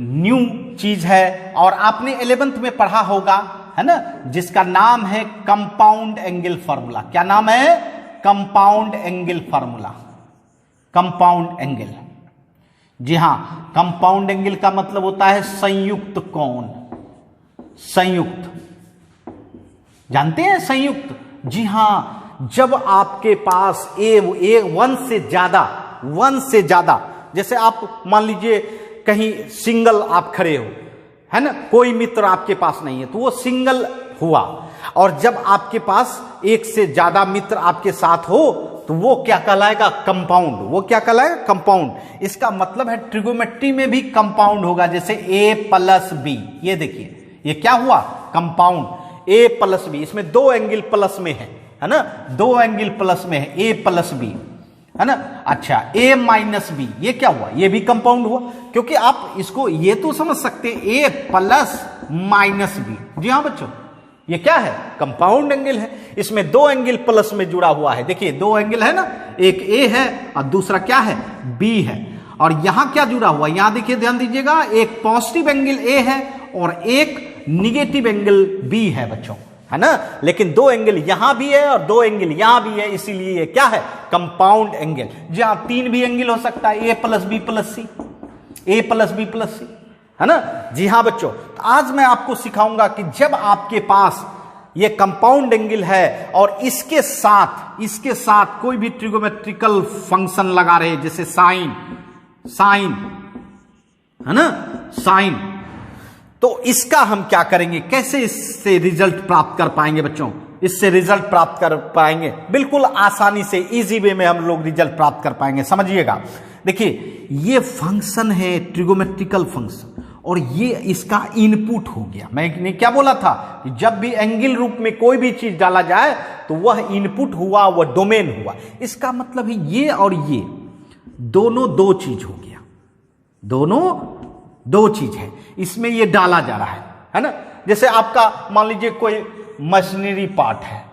न्यू चीज है और आपने 11th में पढ़ा होगा, है ना, जिसका नाम है कंपाउंड एंगल फार्मूला। क्या नाम है, compound angle formula, compound angle. जी हां, कंपाउंड एंगल का मतलब होता है संयुक्त कोण, संयुक्त, जानते हैं संयुक्त। जी हां, जब आपके पास वन से ज्यादा, जैसे आप मान लीजिए कहीं सिंगल आप खड़े हो, है ना, कोई मित्र आपके पास नहीं है तो वो सिंगल हुआ, और जब आपके पास एक से ज्यादा मित्र आपके साथ हो तो वो क्या कहलाएगा, कंपाउंड, वो क्या कहलाएगा, कंपाउंड। इसका मतलब है ट्रिगोमेट्री में भी कंपाउंड होगा, जैसे a प्लस बी, ये देखिए ये क्या हुआ, कंपाउंड, a प्लस बी, इसमें दो एंगल प्लस में है ना, दो एंगल प्लस में है, a प्लस बी, है ना। अच्छा, a माइनस बी, ये क्या हुआ, ये भी कंपाउंड हुआ, क्योंकि आप इसको ये तो समझ सकते हैं a प्लस माइनस बी। जी हाँ बच्चों, ये क्या है, कंपाउंड एंगल है, इसमें दो एंगल प्लस में जुड़ा हुआ है। देखिए दो एंगल है ना, एक a है और दूसरा क्या है, b है, और यहां क्या जुड़ा हुआ, यहां देखिए ध्यान दीजिएगा, एक पॉजिटिव एंगल a है और एक निगेटिव एंगल b है बच्चों, है ना। लेकिन दो एंगल यहां भी है और दो एंगल यहां भी है, इसीलिए ये क्या है, कंपाउंड एंगल। जहां तीन भी एंगल हो सकता है, a plus b plus c, a plus b plus c, है ना। जी हां बच्चों, तो आज मैं आपको सिखाऊंगा कि जब आपके पास ये कंपाउंड एंगल है और इसके साथ कोई भी ट्रिगोमेट्रिकल फंक्शन लगा रहे, जैसे साइन, है ना, साइन। तो इसका हम क्या करेंगे, कैसे इससे रिजल्ट प्राप्त कर पाएंगे बच्चों, इससे रिजल्ट प्राप्त कर पाएंगे, बिल्कुल आसानी से इजी वे में हम लोग रिजल्ट प्राप्त कर पाएंगे। समझिएगा, देखिए ये फंक्शन है ट्रिगोमेट्रिकल फंक्शन, और ये इसका इनपुट हो गया। मैंने क्या बोला था कि जब भी एंगल रूप में कोई भी चीज डाला जाए तो वह इनपुट हुआ, वह डोमेन हुआ। इसका मतलब है ये और ये दोनों दो चीज हो गया, दोनों दो चीज है, इसमें ये डाला जा रहा है ना। जैसे आपका मान लीजिए कोई मशीनरी पार्ट है,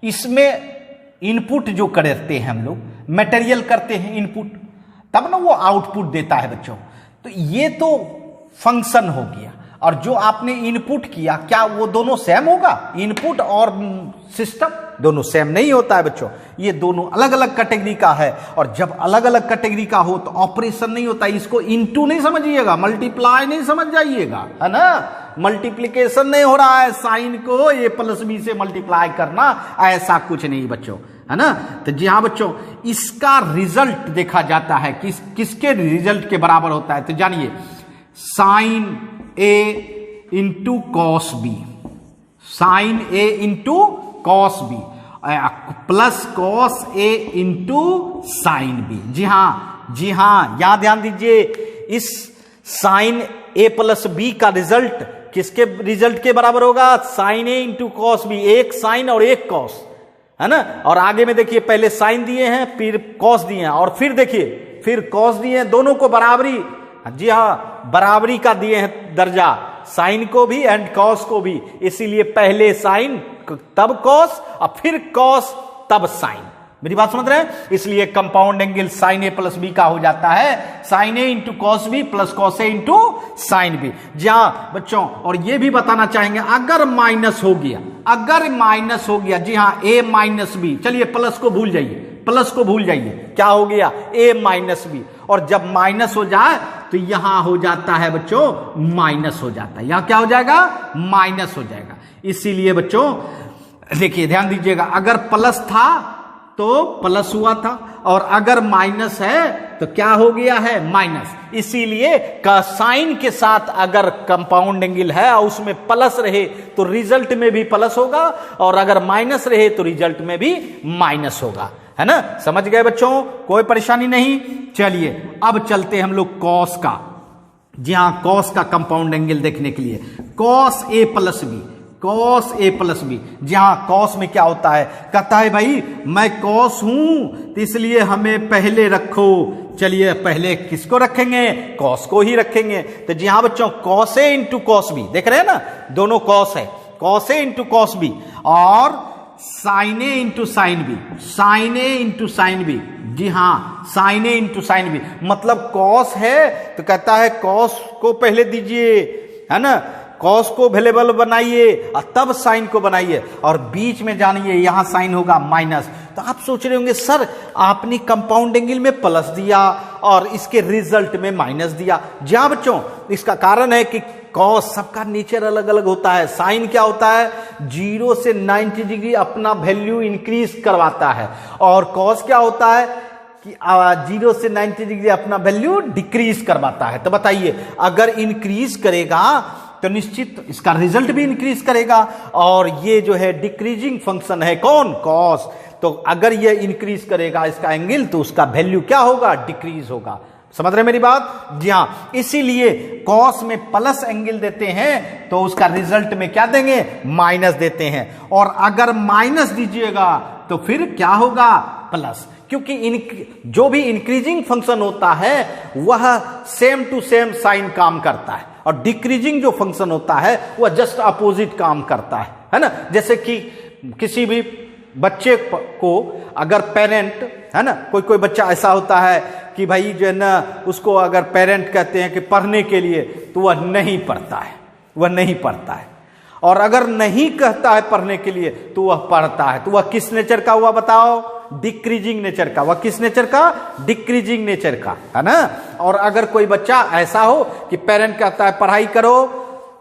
इसमें इनपुट जो करते हैं हम लोग, मटेरियल करते हैं इनपुट, तब ना वो आउटपुट देता है बच्चों। तो ये तो फंक्शन हो गया, और जो आपने इनपुट किया, क्या वो दोनों सेम होगा? इनपुट और सिस्टम दोनों सेम नहीं होता है बच्चों, ये दोनों अलग अलग कैटेगरी का है। और जब अलग अलग कैटेगरी का हो तो ऑपरेशन नहीं होता, इसको इनटू नहीं समझिएगा, मल्टीप्लाई नहीं समझ जाइएगा, है ना। मल्टीप्लिकेशन नहीं हो रहा है, साइन को ए प्लस बी से मल्टीप्लाई करना, ऐसा कुछ नहीं बच्चों, है ना। तो जी हाँ बच्चों, इसका रिजल्ट देखा जाता है किसके रिजल्ट के बराबर होता है। तो जानिए, sine a into cos b, sine a into cos b plus cos a into sine b. जी हाँ, यहां ध्यान दीजिए, इस साइन ए प्लस बी का रिजल्ट किसके रिजल्ट के बराबर होगा? Sine a into cos b, एक साइन और एक कॉस, है ना। और आगे में देखिए, पहले साइन दिए हैं, फिर कॉस दिए हैं, और फिर देखिए फिर कॉस दिए हैं, दोनों को बराबरी, जी हाँ, बराबरी का दिए हैं दर्जा, साइन को भी एंड कॉस को भी। इसीलिए पहले साइन तब कॉस और फिर कॉस तब साइन। मेरी बात समझ रहे हैं? इसलिए compound angle sine a plus b का हो जाता है sine a into cos b plus cos a into sine b. जहां बच्चों, और ये भी बताना चाहेंगे, अगर माइनस हो गया, अगर माइनस हो गया, जी हाँ, ए माइनस बी, चलिए प्लस को भूल जाइए, प्लस को भूल जाइए, क्या हो गया? ए माइनस बी। और जब माइनस हो जाए तो यहां हो जाता है बच्चों माइनस हो जाता है, यहां क्या हो जाएगा? माइनस हो जाएगा। इसीलिए बच्चों देखिए, ध्यान दीजिएगा, अगर प्लस था तो प्लस हुआ था, और अगर माइनस है तो क्या हो गया है? माइनस। इसीलिए का साइन के साथ अगर कंपाउंड एंगल है और उसमें प्लस रहे तो रिजल्ट में भी प्लस होगा, और अगर माइनस रहे तो रिजल्ट में भी माइनस होगा, है ना। समझ गए बच्चों? कोई परेशानी नहीं। चलिए अब चलते हैं हम लोग कॉस का। जी हाँ, कॉस का कंपाउंड एंगल देखने के लिए, cos a plus b, cos a plus b. जी हाँ, कॉस में क्या होता है? कहता है भाई मैं कॉस हूं तो इसलिए हमें पहले रखो। चलिए पहले किसको रखेंगे? कॉस को ही रखेंगे। तो जी हाँ बच्चों, cos a into cos B, देख रहे हैं ना, दोनों कॉस है, cos a into cos B, और sign a into sine B, sine a into sine b. जी हाँ, sign a into sine B, मतलब कॉस है तो कहता है कॉस को पहले दीजिए, है ना, कॉस को अवेलेबल बनाइए और तब साइन को बनाइए, और बीच में जानिए यहां साइन होगा माइनस। तो आप सोच रहे होंगे सर आपने कंपाउंड एंगल में प्लस दिया और इसके रिजल्ट में माइनस दिया। जी हाँ बच्चों, इसका कारण है कि कॉस सबका नेचर अलग अलग होता है। साइन क्या होता है? 0 से 90 डिग्री अपना वैल्यू इंक्रीज करवाता है, और कॉस क्या होता है कि 0 से 90 डिग्री अपना वैल्यू डिक्रीज करवाता है। तो बताइए, अगर इंक्रीज करेगा तो निश्चित इसका रिजल्ट भी इंक्रीज करेगा, और ये जो है डिक्रीजिंग फंक्शन है कौन? कॉस। तो अगर ये इंक्रीज करेगा इसका एंगल तो उसका वैल्यू क्या होगा? डिक्रीज होगा। समझ रहे मेरी बात? जी हाँ, इसीलिए कॉस में प्लस एंगल देते हैं तो उसका रिजल्ट में क्या देंगे? माइनस देते हैं, और अगर माइनस दीजिएगा तो फिर क्या होगा? प्लस। क्योंकि जो भी इंक्रीजिंग फंक्शन होता है वह सेम टू सेम साइन काम करता है, और डिक्रीजिंग जो फंक्शन होता है वह जस्ट अपोजिट काम करता है ना। जैसे कि किसी भी बच्चे को अगर पेरेंट, है ना, कोई बच्चा ऐसा होता है कि भाई जो है ना, उसको अगर पेरेंट कहते हैं कि पढ़ने के लिए, तो वह नहीं पढ़ता है, वह नहीं पढ़ता है। और अगर नहीं कहता है पढ़ने के लिए तो वह पढ़ता है। तो वह किस नेचर का हुआ बताओ? डिक्रीजिंग नेचर का। वह किस नेचर का? डिक्रीजिंग नेचर का, है ना। और अगर कोई बच्चा ऐसा हो कि पेरेंट कहता है पढ़ाई करो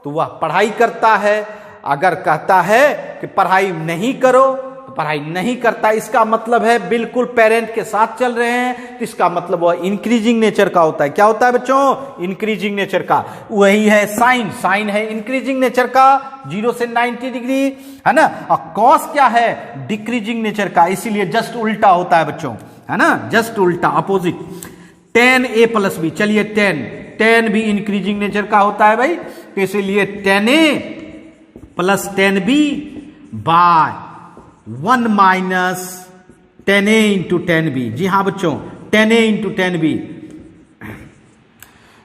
तो वह पढ़ाई करता है, अगर कहता है कि पढ़ाई नहीं करो पढ़ाई नहीं करता, इसका मतलब है बिल्कुल पेरेंट के साथ चल रहे हैं, तो इसका मतलब वह इंक्रीजिंग नेचर का होता है। क्या होता है बच्चों? इंक्रीजिंग नेचर का। वही है साइन, साइन है इंक्रीजिंग नेचर का 0 से 90 डिग्री, है ना। और कॉस क्या है? डिक्रीजिंग नेचर का, इसीलिए जस्ट उल्टा होता है बच्चों, है ना, जस्ट उल्टा, opposite. tan a plus b, चलिए tan भी इंक्रीजिंग नेचर का होता है भाई, तो इसीलिए tan a plus tan b by 1 minus tan a into tan b। जी हाँ बच्चों, tan a into tan b,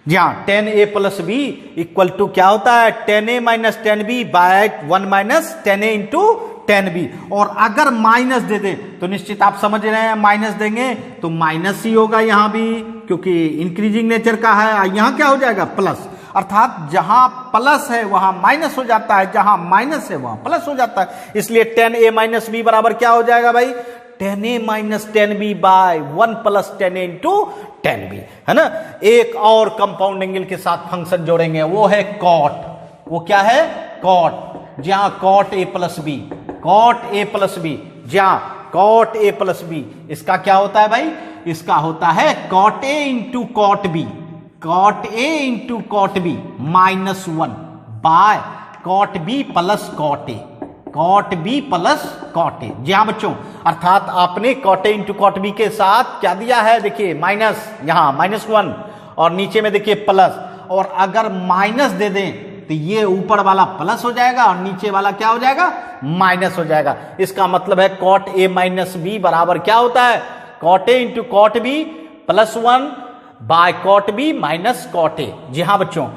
जी हाँ, tan a plus b equal to क्या होता है? tan a minus tan b by 1 minus tan a into tan b। और अगर माइनस दे दे तो निश्चित आप समझ रहे हैं, माइनस देंगे तो माइनस ही होगा यहां भी, क्योंकि इंक्रीजिंग नेचर का है। यहां क्या हो जाएगा? प्लस, अर्थात जहां प्लस है वहां माइनस हो जाता है, जहां माइनस है वहां प्लस हो जाता है। इसलिए tan a माइनस बी बराबर क्या हो जाएगा भाई? tan a minus tan b by 1 plus tan a into tan b, है ना। एक और कंपाउंड एंगल के साथ फंक्शन जोड़ेंगे, वो है कॉट। वो क्या है? कॉट। जहां cot a plus b, cot a plus b, जहां कॉट a प्लस बी, इसका क्या होता है भाई? इसका होता है cot a into cot b, cot a into cot b minus 1 by cot b plus cot a, cot b plus cot a। जी हाँ बच्चों, अर्थात आपने cot a into cot b के साथ क्या दिया है? देखिए माइनस, यहां -1 और नीचे में देखिए प्लस, और अगर माइनस दे दें तो ये ऊपर वाला प्लस हो जाएगा और नीचे वाला क्या हो जाएगा? माइनस हो जाएगा। इसका मतलब है कॉट a माइनस बी बराबर क्या होता है? Cot a into cot B plus 1 by cot b minus cot a। जी हाँ बच्चों,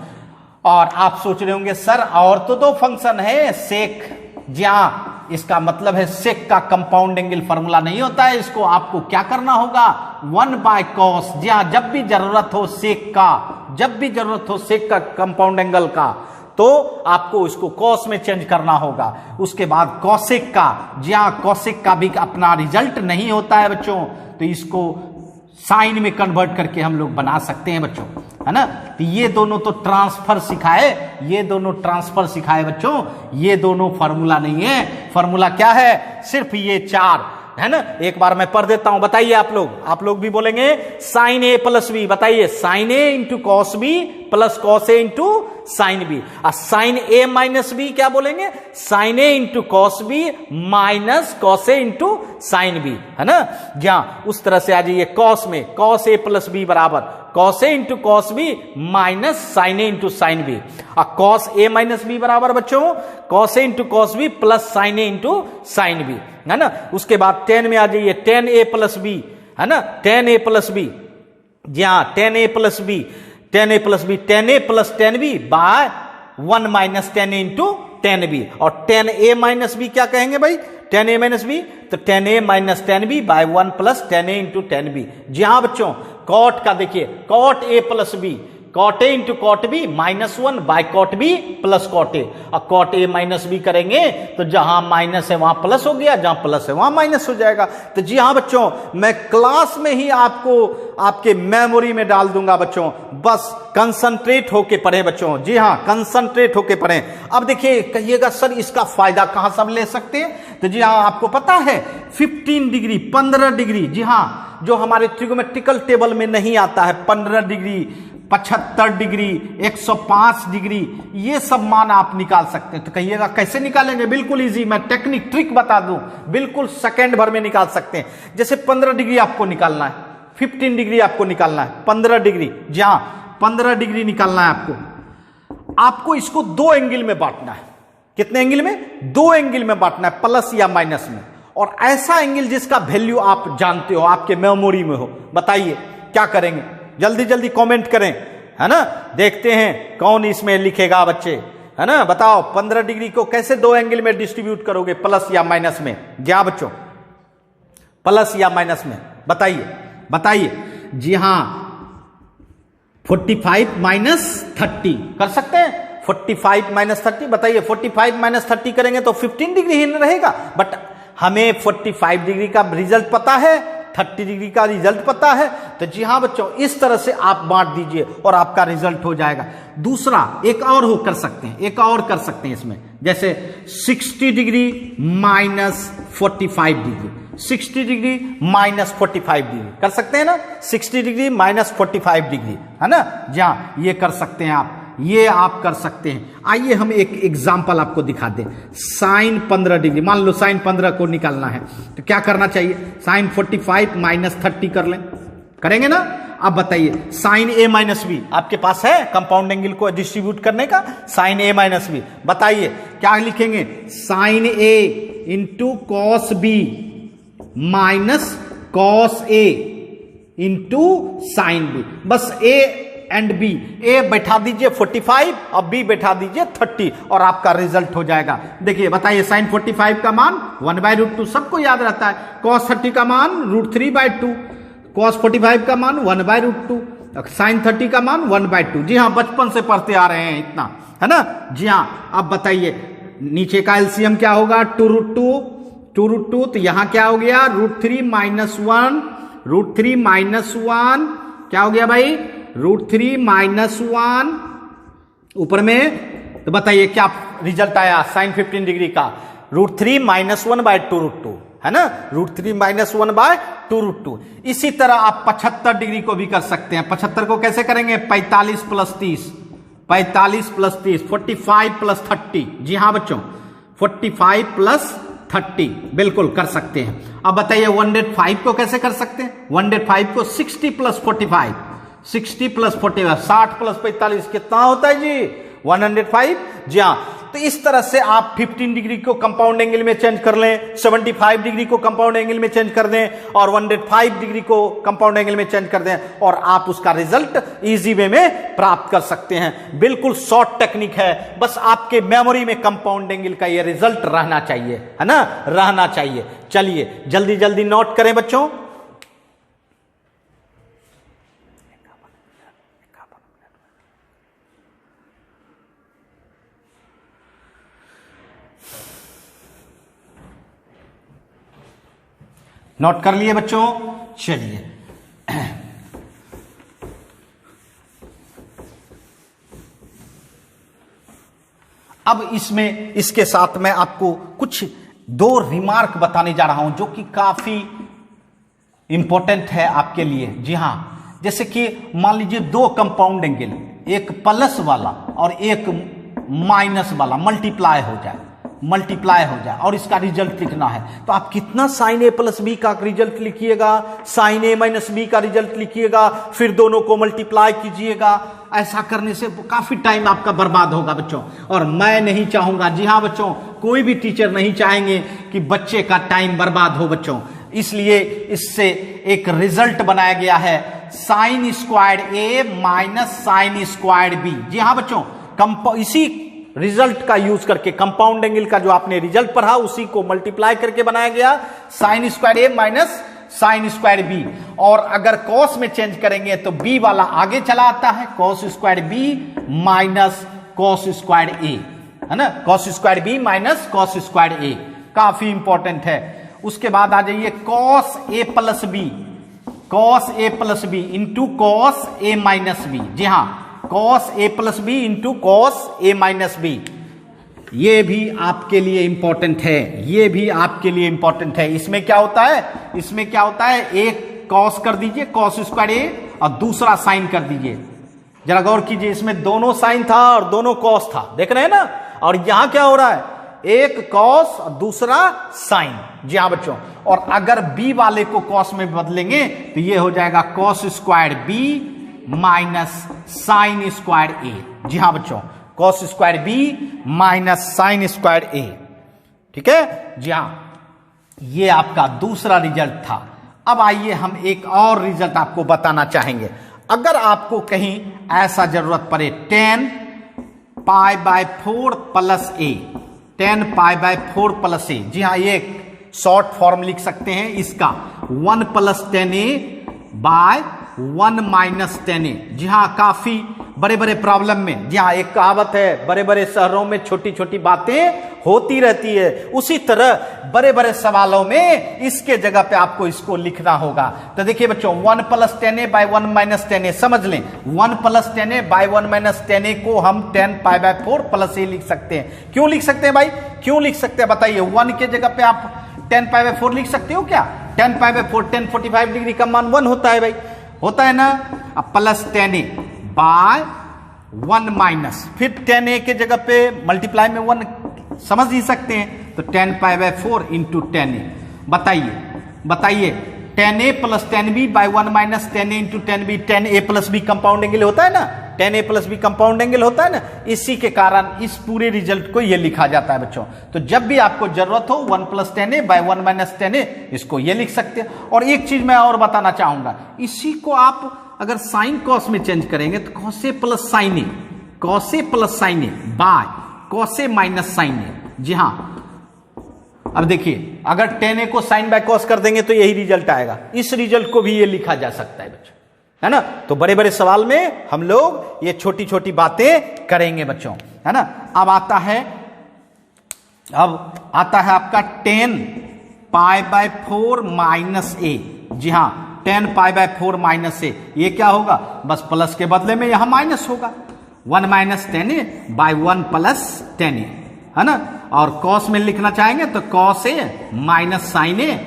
और आप सोच रहे होंगे सर और तो दो फंक्शन है सेक। जी हाँ, इसका मतलब है सेक का कंपाउंड एंगल फॉर्मूला नहीं होता है, इसको आपको क्या करना होगा? 1 बाय कॉस। जी हाँ, जब भी जरूरत हो सेक का, जब भी जरूरत हो सेक का कंपाउंड एंगल का, तो आपको इसको कॉस में चेंज करना होगा। उसके बाद कॉसेक का, जी हाँ, कॉसेक का भी अपना रिजल्ट नहीं होता है बच्चों, तो इसको साइन में कन्वर्ट करके हम लोग बना सकते हैं बच्चों, है ना। तो ये दोनों तो ट्रांसफर सिखाए, ये दोनों ट्रांसफर सिखाए बच्चों, ये दोनों फॉर्मूला नहीं है। फॉर्मूला क्या है? सिर्फ ये 4, है ना। एक बार मैं पढ़ देता हूं, बताइए आप लोग भी बोलेंगे साइन a प्लस बी। बताइए sine a into cos b plus cos a into sine b. और साइन a माइनस बी क्या बोलेंगे? Sine a into cos b minus cos a into sine b, है ना। जहां उस तरह से आ जाइए कॉस में, कॉस a प्लस बी बराबर cos a into cos b minus sine a into sine b. और कॉस a माइनस बी बराबर बच्चों cos a into cos b plus sine a into sine b, है ना। उसके बाद tan में आ जाइए tan a प्लस बी, है ना, tan a प्लस बी। जी हाँ, tan a plus b, tan a plus b, tan a plus tan b by 1 minus tan a into tan b। और tan a माइनस बी क्या कहेंगे भाई? tan a माइनस बी, तो tan a minus tan b by 1 plus tan a into tan b। जी हाँ बच्चों, कॉट का देखिए cot a plus b, cot a into cot B -1 by cot B plus cot a। और कॉट a माइनस बी करेंगे तो जहां माइनस है वहां प्लस हो गया, जहां प्लस है वहां माइनस हो जाएगा। तो जी हाँ बच्चों, मैं क्लास में ही आपको आपके मेमोरी में डाल दूंगा बच्चों, बस कंसंट्रेट होके पढ़े बच्चों। जी हाँ, कंसंट्रेट होके पढ़े। अब देखिए, कहिएगा सर इसका फायदा कहां सब ले सकते हैं? तो जी हाँ, आपको पता है 15 डिग्री, 15 डिग्री, जी हाँ, जो हमारे ट्रिगोमेट्रिकल टेबल में नहीं आता है, 15 डिग्री, 75 डिग्री, 105 डिग्री, ये सब मान आप निकाल सकते हैं। तो कहिएगा कैसे निकालेंगे? बिल्कुल इजी, मैं टेक्निक ट्रिक बता दूं, बिल्कुल सेकंड भर में निकाल सकते हैं। जैसे 15 डिग्री आपको निकालना है, 15 डिग्री आपको निकालना है, 15 डिग्री, जी हाँ 15 डिग्री निकालना है आपको। आपको इसको 2 एंगल में बांटना है। कितने एंगल में? 2 एंगल में बांटना है, प्लस या माइनस में। और ऐसा एंगल जिसका वैल्यू आप जानते हो, आपके मेमोरी में हो। बताइए क्या करेंगे? जल्दी जल्दी कमेंट करें, है ना। देखते हैं कौन इसमें लिखेगा बच्चे, है ना। बताओ 15 डिग्री को कैसे 2 एंगल में डिस्ट्रीब्यूट करोगे, प्लस या माइनस में? क्या बच्चों, प्लस या माइनस में? बताइए बताइए। जी हाँ, 45 माइनस 30 कर सकते हैं। 45 माइनस 30, बताइए 45 माइनस 30 करेंगे तो 15 डिग्री ही रहेगा, बट हमें 45 डिग्री का रिजल्ट पता है, 30 डिग्री का रिजल्ट पता है, तो जी हाँ बच्चों इस तरह से आप बांट दीजिए और आपका रिजल्ट हो जाएगा। दूसरा एक और हो कर सकते हैं, एक और कर सकते हैं इसमें, जैसे 60 degree minus 45 degree, 60 degree minus 45 degree कर सकते हैं ना, 60 डिग्री माइनस 45 डिग्री, है ना। जी हाँ, ये कर सकते हैं आप, ये आप कर सकते हैं। आइए हम एक एग्जांपल आपको दिखा दें। साइन 15 डिग्री, मान लो साइन 15 को निकालना है तो क्या करना चाहिए, साइन 45 माइनस 30 कर लें, करेंगे ना। अब बताइए साइन ए माइनस बी आपके पास है कंपाउंड एंगल को डिस्ट्रीब्यूट करने का, साइन ए माइनस बी, बताइए क्या लिखेंगे, sine a into cos b minus cos a into sine b. बस ए एंड बी, ए बैठा दीजिए 45 और बी बैठा दीजिए 30 और आपका रिजल्ट हो जाएगा। देखिए बताइए साइन 45 का मान 1/√2 सबको याद रहता है, कॉस 30 का मान √3/2, कॉस 45 का मान 1/√2, साइन 30 का मान 1/2। जी हाँ, बचपन से पढ़ते आ रहे हैं इतना, है ना। जी हाँ, अब बताइए नीचे का एलसीएम क्या होगा, 2√2, तो यहां क्या हो गया, √3 - 1, √3 - 1 क्या हो गया भाई, √3 - 1 ऊपर में, तो बताइए क्या रिजल्ट आया साइन 15 डिग्री का, √3 - 1/2√2, है ना, √3 - 1/2√2। इसी तरह आप 75 डिग्री को भी कर सकते हैं। 75 को कैसे करेंगे, 45 + 30, 45 + 30, 45 + 30। जी हाँ बच्चों, 45 + 30 बिल्कुल कर सकते हैं। अब बताइए 105 को कैसे कर सकते हैं, 105 को 60 + 45, 60 + 45, 60 + 45 कितना होता है जी, 105। जी हाँ, तो इस तरह से आप 15 डिग्री को कंपाउंड एंगल में चेंज कर लें, 75 डिग्री को कंपाउंड एंगल में चेंज कर दें और 105 डिग्री को कंपाउंड एंगल में चेंज कर दें और आप उसका रिजल्ट इजी वे में प्राप्त कर सकते हैं। बिल्कुल शॉर्ट टेक्निक है, बस आपके मेमोरी में कंपाउंड एंगल का ये रिजल्ट रहना चाहिए, है ना, रहना चाहिए। चलिए जल्दी जल्दी नोट करें बच्चों। नोट कर लिए बच्चों, चलिए अब इसमें इसके साथ मैं आपको कुछ 2 रिमार्क बताने जा रहा हूं जो कि काफी इंपॉर्टेंट है आपके लिए। जी हां, जैसे कि मान लीजिए 2 कंपाउंड एंगल, एक प्लस वाला और एक माइनस वाला मल्टीप्लाई हो जाए और इसका रिजल्ट लिखना है, तो आप कितना साइन ए प्लस बी का रिजल्ट लिखिएगा, साइन ए माइनस बी का रिजल्ट लिखिएगा, फिर दोनों को मल्टीप्लाई कीजिएगा। ऐसा करने से काफी टाइम आपका बर्बाद होगा बच्चों, और मैं नहीं चाहूंगा, जी हाँ बच्चों, कोई भी टीचर नहीं चाहेंगे कि बच्चे का टाइम बर्बाद हो बच्चों। इसलिए इससे एक रिजल्ट बनाया गया है, साइन स्क्वायर्ड ए माइनस साइन स्क्वायर्ड बी। जी हाँ बच्चों, इसी रिजल्ट का यूज करके कंपाउंड एंगल का जो आपने रिजल्ट पढ़ा उसी को मल्टीप्लाई करके बनाया गया, साइन स्क्वायर ए माइनस साइन स्क्वायर बी। और अगर कॉस में चेंज करेंगे तो बी वाला आगे चला आता है, cos square b minus cos square a, है ना, cos square b minus cos square a, काफी इंपॉर्टेंट है। उसके बाद आ जाइए cos a plus b, cos a plus b into cos a minus b. जी हाँ, cos a plus b into cos a minus b, ये भी आपके लिए इंपॉर्टेंट है, ये भी आपके लिए इंपॉर्टेंट है। इसमें क्या होता है, इसमें क्या होता है, एक कॉस कर दीजिए कॉस स्क्वायर ए और दूसरा साइन कर दीजिए। जरा गौर कीजिए, इसमें दोनों साइन था और दोनों कॉस था, देख रहे हैं ना, और यहां क्या हो रहा है, एक कॉस और दूसरा साइन। जी हाँ बच्चों, और अगर बी वाले को कॉस में बदलेंगे तो ये हो जाएगा cos square b minus sine square a. जी हाँ बच्चों, cos square b minus sine square a, ठीक है। जी हाँ, ये आपका दूसरा रिजल्ट था। अब आइए हम एक और रिजल्ट आपको बताना चाहेंगे। अगर आपको कहीं ऐसा जरूरत पड़े 10π/4 प्लस ए, 10π/4 प्लस ए, जी हाँ, ये शॉर्ट फॉर्म लिख सकते हैं इसका, 1 + 10a/1 - 10a। जी हाँ, काफी बड़े बड़े प्रॉब्लम में। जी हाँ, एक कहावत है, बड़े बड़े शहरों में छोटी छोटी बातें होती रहती है, उसी तरह बड़े बड़े सवालों में इसके जगह पे आपको इसको लिखना होगा। तो देखिए बच्चों, 1 + 10a by 1 - 10a समझ लें। 1 + 10a by 1 - 10a को हम 10π/4 + a लिख सकते हैं। क्यों लिख सकते हैं भाई, क्यों लिख सकते हैं बताइए? 1 के जगह पे आप 10π/4 लिख सकते हो क्या? 10π/4 1045 डिग्री का मान 1 होता है भाई, होता है ना। अब +10a by 1 - फिर 10a के जगह पे मल्टीप्लाई में 1 समझ ही सकते हैं, तो 10π/4 × 10a। बताइए 10a + 10b by 1 - 10a × 10b, 10a + b compound angle होता है ना, 10a + b कंपाउंड एंगल होता है ना। इसी के कारण इस पूरे रिजल्ट को ये लिखा जाता है बच्चों। तो जब भी आपको जरूरत हो 1 + 10a by 1 - 10a, इसको ये लिख सकते हैं। और एक चीज मैं और बताना चाहूंगा, इसी को आप अगर साइन कॉस में चेंज करेंगे तो cos + sin a, cos + sin a by cos - sin a। जी हां, अब देखिए अगर 10a को साइन बाय कॉस कर देंगे तो यही रिजल्ट आएगा। इस रिजल्ट को भी ये लिखा जा सकता है बच्चों, है ना। तो बड़े बड़े सवाल में हम लोग ये छोटी छोटी बातें करेंगे बच्चों, है ना। अब आता है आपका 10π/4 - a। जी हां, 10π/4 - a, ये क्या होगा? बस प्लस के बदले में यहां माइनस होगा। 1 - 10a by 1 + 10a, है ना। और कॉस में लिखना चाहेंगे तो cos a - sin a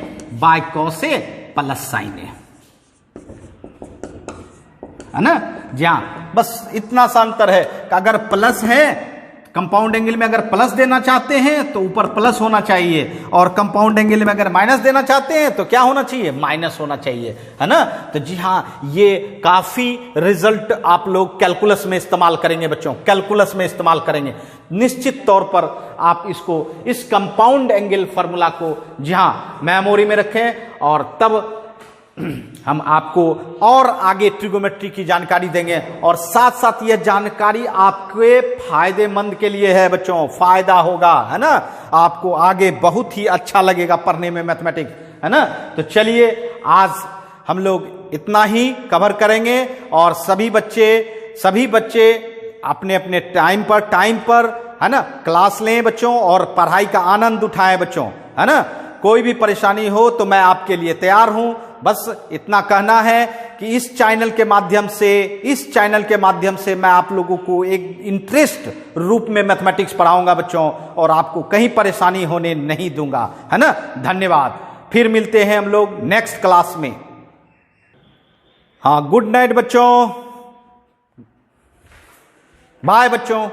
by cos a + sin a, है ना। जी हां, बस इतना सा अंतर है कि अगर प्लस है कंपाउंड एंगल में, अगर प्लस देना चाहते हैं तो ऊपर प्लस होना चाहिए, और कंपाउंड एंगल में अगर माइनस देना चाहते हैं तो क्या होना चाहिए? माइनस होना चाहिए, है ना। तो जी हां, ये काफी रिजल्ट आप लोग कैलकुलस में इस्तेमाल करेंगे बच्चों, कैलकुलस में इस्तेमाल करेंगे निश्चित तौर पर। आप इसको, इस कंपाउंड एंगल फॉर्मूला को जी हां मेमोरी में रखें, और तब हम आपको और आगे ट्रिगोमेट्री की जानकारी देंगे। और साथ साथ यह जानकारी आपके फायदेमंद के लिए है बच्चों, फायदा होगा, है ना। आपको आगे बहुत ही अच्छा लगेगा पढ़ने में मैथमेटिक्स, है ना। तो चलिए आज हम लोग इतना ही कवर करेंगे, और सभी बच्चे अपने अपने टाइम पर है ना क्लास लें बच्चों, और पढ़ाई का आनंद उठाएं बच्चों, है ना। कोई भी परेशानी हो तो मैं आपके लिए तैयार हूं। बस इतना कहना है कि इस चैनल के माध्यम से मैं आप लोगों को एक इंटरेस्ट रूप में मैथमेटिक्स पढ़ाऊंगा बच्चों, और आपको कहीं परेशानी होने नहीं दूंगा, है ना। धन्यवाद, फिर मिलते हैं हम लोग नेक्स्ट क्लास में। हाँ, गुड नाइट बच्चों, बाय बच्चों।